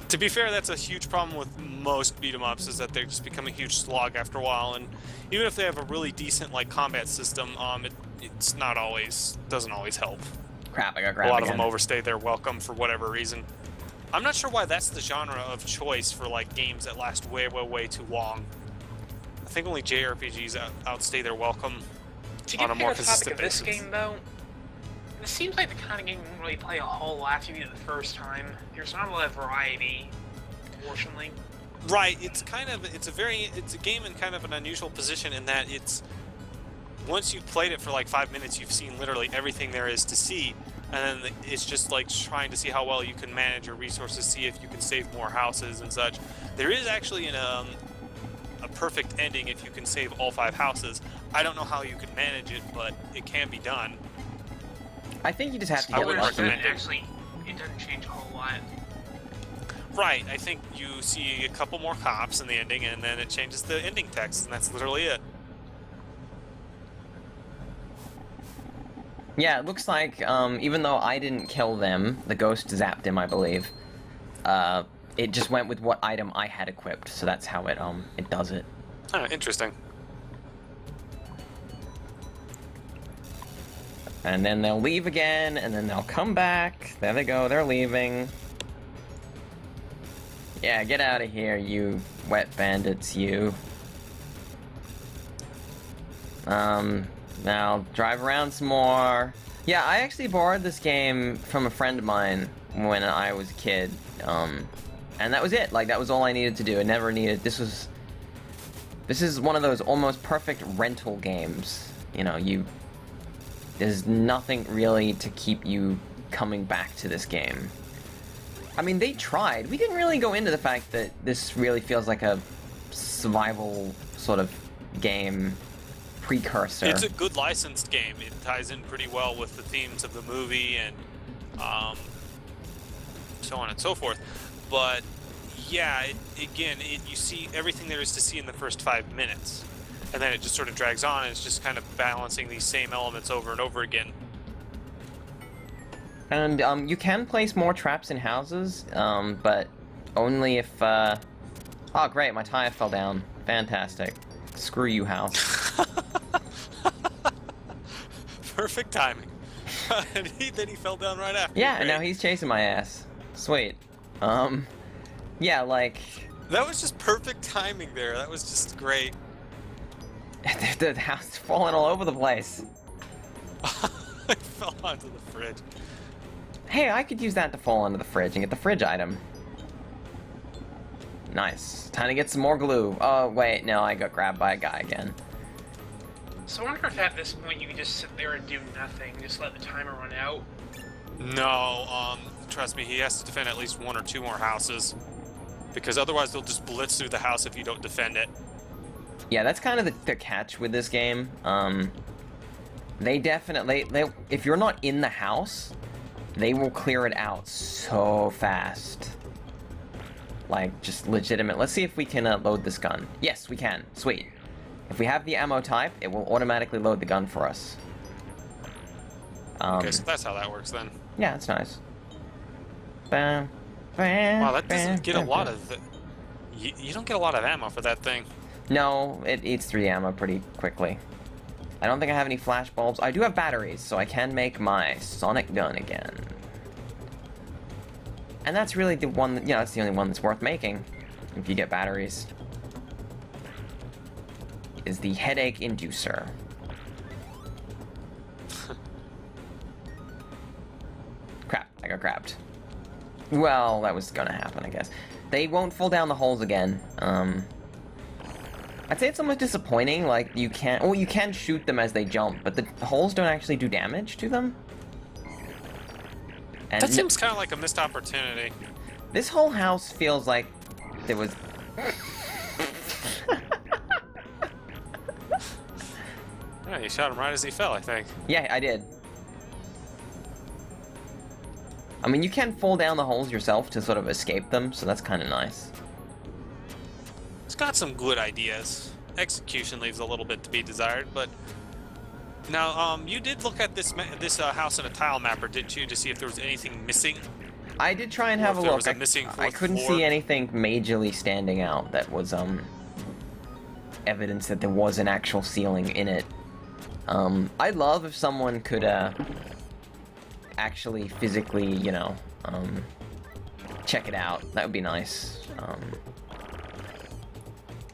To be fair, that's a huge problem with most beat 'em ups, is that they just become a huge slog after a while, and even if they have a really decent like combat system, it's not always, doesn't always help. Crap, I got A grabbed lot of again. them overstay their welcome for whatever reason. I'm not sure why that's the genre of choice for like games that last way too long. I think only JRPGs outstay their welcome To on get a more back to the topic consistent of this basis. game, though, it seems like the kind of game you won't really play a whole lot after you beat it the first time. There's not a lot of variety, unfortunately. Right, it's a game in kind of an unusual position in that once you've played it for like 5 minutes, you've seen literally everything there is to see, and then it's just like trying to see how well you can manage your resources, see if you can save more houses and such. There is actually a perfect ending if you can save all 5 houses. I don't know how you can manage it, but it can be done. I think you just have to I get would lucky. recommend it. Actually, it doesn't change a whole lot. Right, I think you see a couple more cops in the ending, and then it changes the ending text, and that's literally it. Yeah, it looks like, even though I didn't kill them, the ghost zapped him, I believe. It just went with what item I had equipped, so that's how it does it. Oh, interesting. And then they'll leave again, and then they'll come back. There they go, they're leaving. Yeah, get out of here, you wet bandits, you. Now drive around some more. Yeah, I actually borrowed this game from a friend of mine when I was a kid. And that was it. Like, that was all I needed to do. I never needed... This is one of those almost perfect rental games. You know, there's nothing really to keep you coming back to this game. I mean, they tried. We didn't really go into the fact that this really feels like a survival sort of game precursor. It's a good licensed game. It ties in pretty well with the themes of the movie and so on and so forth. But yeah, you see everything there is to see in the first 5 minutes, and then it just sort of drags on, and it's just kind of balancing these same elements over and over again. And you can place more traps in houses, but only if... Oh, great, my tire fell down. Fantastic. Screw you, house. Perfect timing. And then he fell down right after. Yeah, Great. and now he's chasing my ass. Sweet. Yeah, like... That was just perfect timing there. That was just great. The house is falling all over the place. I fell onto the fridge. Hey, I could use that to fall into the fridge and get the fridge item. Nice. Time to get some more glue. Oh, wait, no, I got grabbed by a guy again. So I wonder if at this point you can just sit there and do nothing, just let the timer run out. No, trust me, he has to defend at least 1 or 2 more houses. Because otherwise they'll just blitz through the house if you don't defend it. Yeah, that's kind of the catch with this game. They definitely, if you're not in the house, they will clear it out so fast. Like, just legitimate. Let's see if we can load this gun. Yes, we can. Sweet. If we have the ammo type, it will automatically load the gun for us. Okay, so that's how that works then. Yeah, it's nice. Bam, bam, Wow, that doesn't get a bam, lot bam. of... You don't get a lot of ammo for that thing. No, it eats 3 ammo pretty quickly. I don't think I have any flash bulbs. I do have batteries, so I can make my sonic gun again. And that's really the one, that's the only one that's worth making, if you get batteries. Is the headache inducer. Crap, I got grabbed. Well, that was gonna happen, I guess. They won't fall down the holes again. I'd say it's almost disappointing, like, you can shoot them as they jump, but the holes don't actually do damage to them. And That seems kind of like a missed opportunity. this whole house feels like there was... Yeah, you shot him right as he fell, I think. Yeah, I did. I mean, you can fall down the holes yourself to sort of escape them, so that's kind of nice. It's got some good ideas. Execution leaves a little bit to be desired, but... Now, you did look at this house in a tile mapper, didn't you, to see if there was anything missing? I did try and Or have if a there look. was a missing I fourth couldn't floor. see anything majorly standing out that was evidence that there was an actual ceiling in it. I'd love if someone could actually physically, check it out. That would be nice.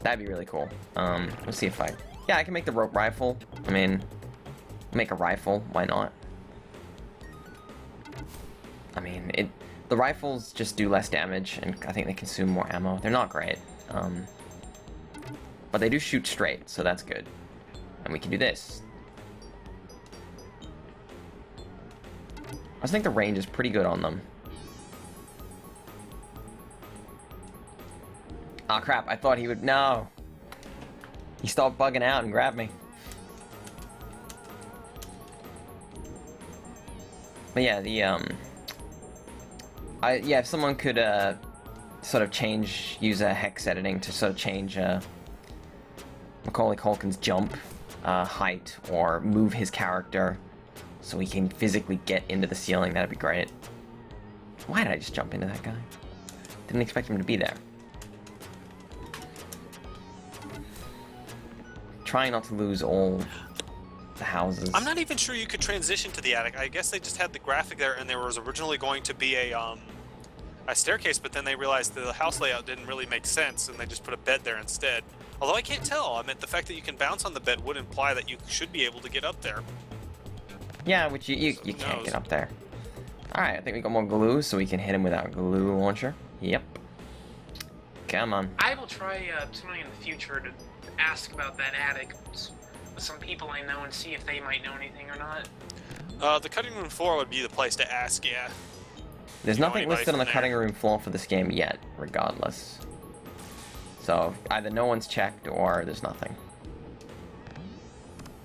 That'd be really cool. Let's see if yeah, I can make the rope rifle. I mean, make a rifle. Why not? I mean, the rifles just do less damage, and I think they consume more ammo. They're not great. But they do shoot straight, so that's good. And we can do this. I just think the range is pretty good on them. Ah, crap, I thought he would... No! He stopped bugging out and grabbed me. But yeah, if someone could, sort of use a hex editing to sort of change, Macaulay Culkin's jump, height, or move his character so he can physically get into the ceiling, that'd be great. Why did I just jump into that guy? Didn't expect him to be there. Trying not to lose all the houses. I'm not even sure you could transition to the attic. I guess they just had the graphic there, and there was originally going to be a staircase, but then they realized the house layout didn't really make sense, and they just put a bed there instead. Although I can't tell. I meant the fact that you can bounce on the bed would imply that you should be able to get up there. Yeah, which you can't get up there. Alright, I think we got more glue, so we can hit him with our glue launcher. Yep. Come on. I will try sometime in the future to ask about that attic with some people I know and see if they might know anything or not. The cutting room floor would be the place to ask, yeah. There's You know nothing anybody listed on the from cutting there? room floor for this game yet, regardless. So, either no one's checked or there's nothing.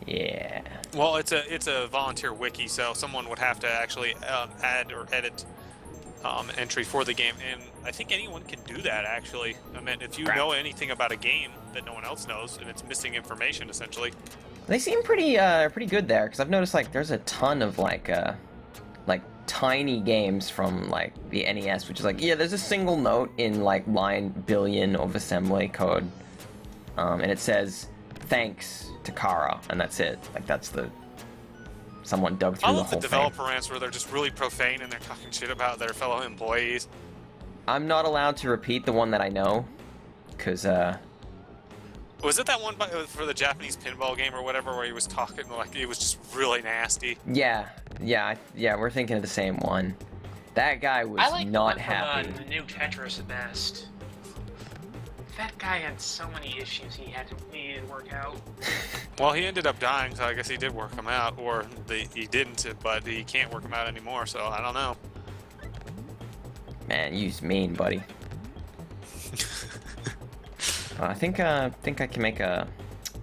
Yeah. Well, it's a volunteer wiki, so someone would have to actually add or edit entry for the game, and I think anyone can do that, actually. I mean, if you Crap. know anything about a game that no one else knows, and it's missing information, essentially. They seem pretty good there, because I've noticed, like, there's a ton of, like tiny games from, like, the NES, which is like, yeah, there's a single note in, like, line billion of assembly code, and it says, thanks to Kara, and that's it. Like, that's someone dug through I the love the whole thing. developer rants where they're just really profane and they're talking shit about their fellow employees. I'm not allowed to repeat the one that I know, because, Was it that one for the Japanese pinball game or whatever where he was talking like it was just really nasty? yeah, we're thinking of the same one. That guy was I like not the one happy. from the new Tetris the best. That guy had so many issues he needed to work out. Well, he ended up dying, so I guess he did work them out, or he didn't, but he can't work them out anymore. So I don't know. Man, you's mean, buddy. I think I can make a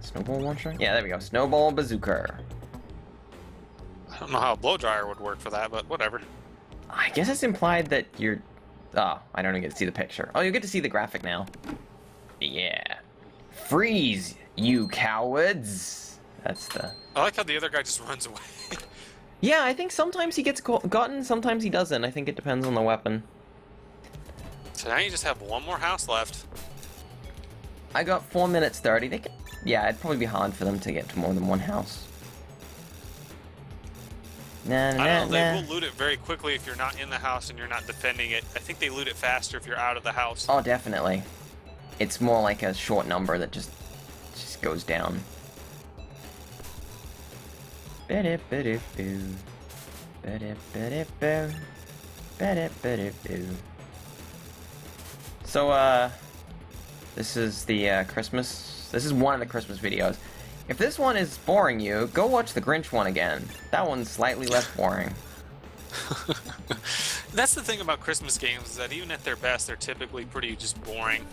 snowball launcher. Yeah, there we go. Snowball bazooka. I don't know how a blow dryer would work for that, but whatever. I guess it's implied that you're... Oh, I don't even get to see the picture. Oh, you get to see the graphic now. Yeah. Freeze, you cowards! That's the... I like how the other guy just runs away. Yeah, I think sometimes he gets gotten, sometimes he doesn't. I think it depends on the weapon. So now you just have one more house left. I got 4 minutes 30. They could... Yeah, it'd probably be hard for them to get to more than one house. Nah, nah, I don't know, nah. they will loot it very quickly if you're not in the house and you're not defending it. I think they loot it faster if you're out of the house. Oh, definitely. It's more like a short number that just goes down. Ba-da-ba-da-boo. Ba-da-ba-da-boo. Ba-da-ba-da-boo. So, this is the Christmas... This is one of the Christmas videos. If this one is boring you, go watch the Grinch one again. That one's slightly less boring. That's the thing about Christmas games, is that even at their best, they're typically pretty just boring.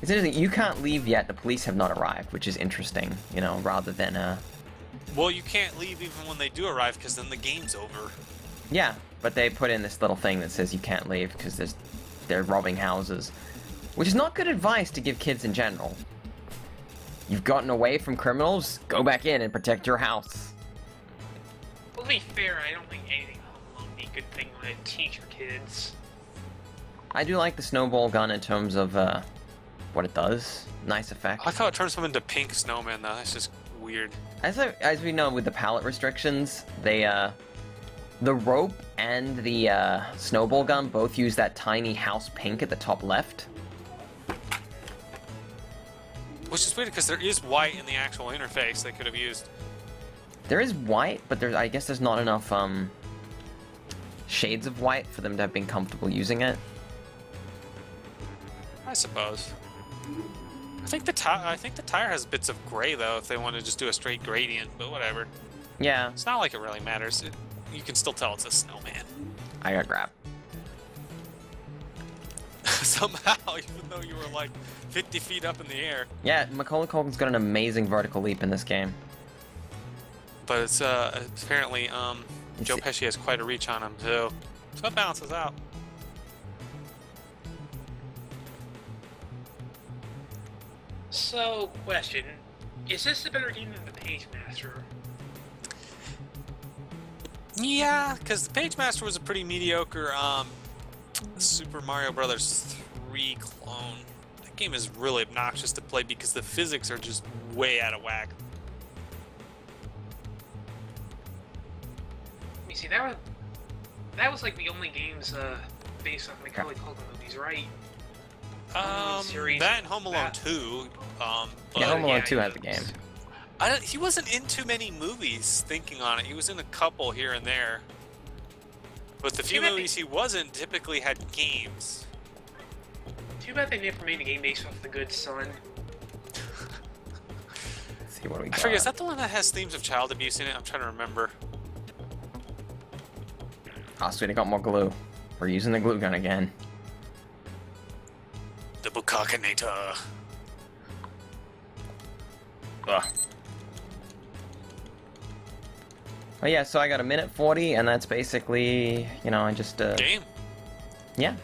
It's interesting, you can't leave yet, the police have not arrived, which is interesting, you know, rather than, Well, you can't leave even when they do arrive, because then the game's over. Yeah, but they put in this little thing that says you can't leave, because they're robbing houses. Which is not good advice to give kids in general. You've gotten away from criminals, go back in and protect your house. Well, to be fair, I don't think anything Home Alone would be a good thing to teach your kids. I do like the snowball gun in terms of, what it does. Nice effect. I like how it turns them into pink snowmen, though. That's just weird. As we know with the pallet restrictions, they, the rope and the, snowball gun both use that tiny house pink at the top left. Which is weird, because there is white in the actual interface they could have used. There is white, but I guess there's not enough, shades of white for them to have been comfortable using it. I suppose. I think the tire has bits of gray, though, if they want to just do a straight gradient, but whatever. Yeah. It's not like it really matters. You can still tell it's a snowman. I got grabbed. Somehow, even though you were like 50 feet up in the air. Yeah, Macaulay Culkin's got an amazing vertical leap in this game. But it's apparently Joe Pesci has quite a reach on him too, so it balances out. So, question. Is this a better game than the Page Master? Yeah, because the Page Master was a pretty mediocre Super Mario Brothers 3 clone. That game is really obnoxious to play because the physics are just way out of whack. You see, that was like the only games based on Macaulay Culkin movies, right? Series That and Home Alone 2. Yeah, Home Alone yeah, 2 he has the was. game. He wasn't in too many movies, thinking on it. He was in a couple here and there. But the few movies he wasn't typically had games. Too bad they never made a game based off The Good Son. Let's see what we got. I forget, is that the one that has themes of child abuse in it? I'm trying to remember. Oh, sweet, I got more glue. We're using the glue gun again. The Bukakinator. Ugh. Oh yeah, so I got a minute 40, and that's basically, you know, I just, Game? Yeah.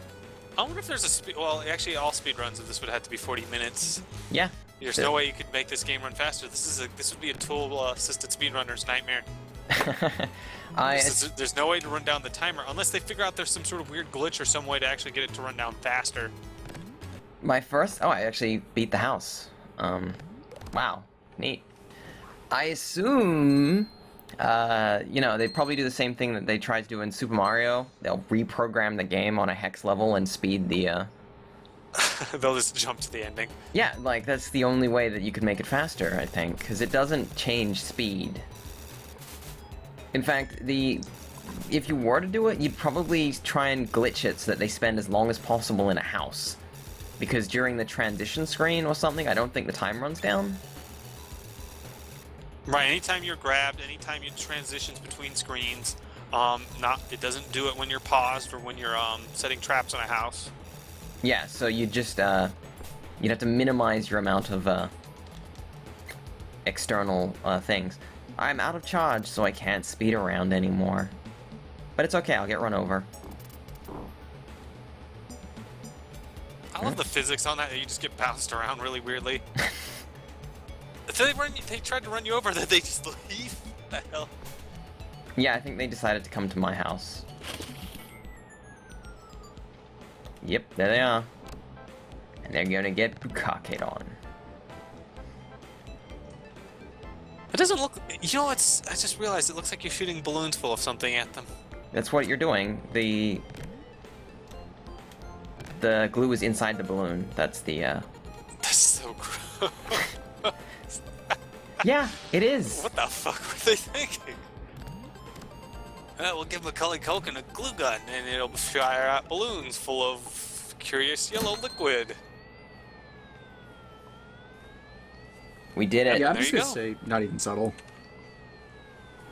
I wonder if there's a speed... Well, actually, all speedruns of this would have to be 40 minutes. Yeah. There's no way you could make this game run faster. This would be a tool-assisted speedrunner's nightmare. There's no way to run down the timer, unless they figure out there's some sort of weird glitch or some way to actually get it to run down faster. I actually beat the house. Wow. Neat. I assume... you know, they probably do the same thing that they tried to do in Super Mario. They'll reprogram the game on a hex level and speed the, They'll just jump to the ending. Yeah, like, that's the only way that you could make it faster, I think, because it doesn't change speed. In fact, if you were to do it, you'd probably try and glitch it so that they spend as long as possible in a house. Because during the transition screen or something, I don't think the time runs down. Right, anytime you're grabbed, anytime you transitions between screens, it doesn't do it when you're paused or when you're setting traps on a house. Yeah, so you just you'd have to minimize your amount of external things. I'm out of charge, so I can't speed around anymore. But it's okay, I'll get run over. I love the physics on that. You just get bounced around really weirdly. So they tried to run you over, then they just leave? What the hell? Yeah, I think they decided to come to my house. Yep, there they are. And they're gonna get bukkake on. It doesn't look... You know, I just realized it looks like you're shooting balloons full of something at them. That's what you're doing. The glue is inside the balloon. That's the, That's so gross. Yeah, it is. What the fuck were they thinking? We'll give Macaulay Culkin a glue gun, and it'll fire out balloons full of curious yellow liquid. We did it. Yeah, I'm There just you gonna go. say, not even subtle.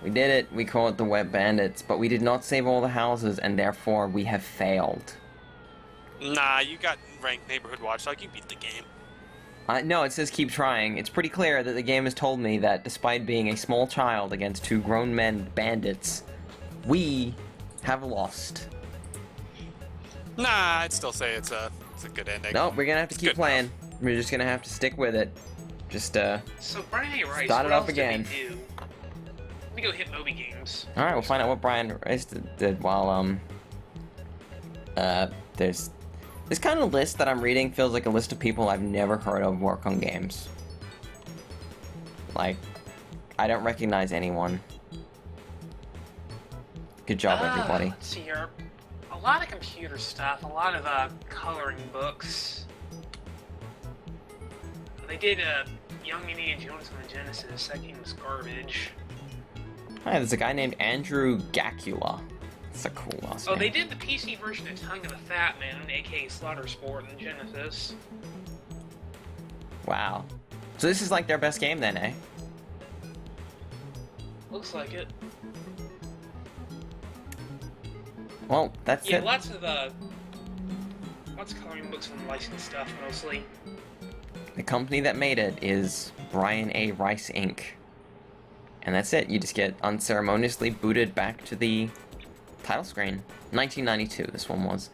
We did it. We call it the Web Bandits, but we did not save all the houses, and therefore we have failed. Nah, you got ranked neighborhood watchdog. You beat the game. No, it says keep trying. It's pretty clear that the game has told me that despite being a small child against two grown men bandits, we have lost. Nah, I'd still say it's a good ending. No, we're gonna have to It's keep good playing. enough. We're just gonna have to stick with it. Just, So Brian A. Rice, Start it what up else again. did they do? Let me go hit Moby Games. Alright, we'll find out what Brian Rice did while, there's... This kind of list that I'm reading feels like a list of people I've never heard of work on games. Like, I don't recognize anyone. Good job, everybody. Let's see here. A lot of computer stuff, a lot of coloring books. They did Young Indiana Jones on the Genesis. That game was garbage. Hi, there's a guy named Andrew Gacula. That's a cool last Oh, name. they did the PC version of Tongue of the Fat Man, aka Slaughter Sport, in Genesis. Wow. So this is like their best game then, eh? Looks like it. Well, that's Yeah, it. lots of coloring books and licensed stuff mostly. The company that made it is Brian A. Rice Inc. And that's it. You just get unceremoniously booted back to the title screen. 1992, this one was.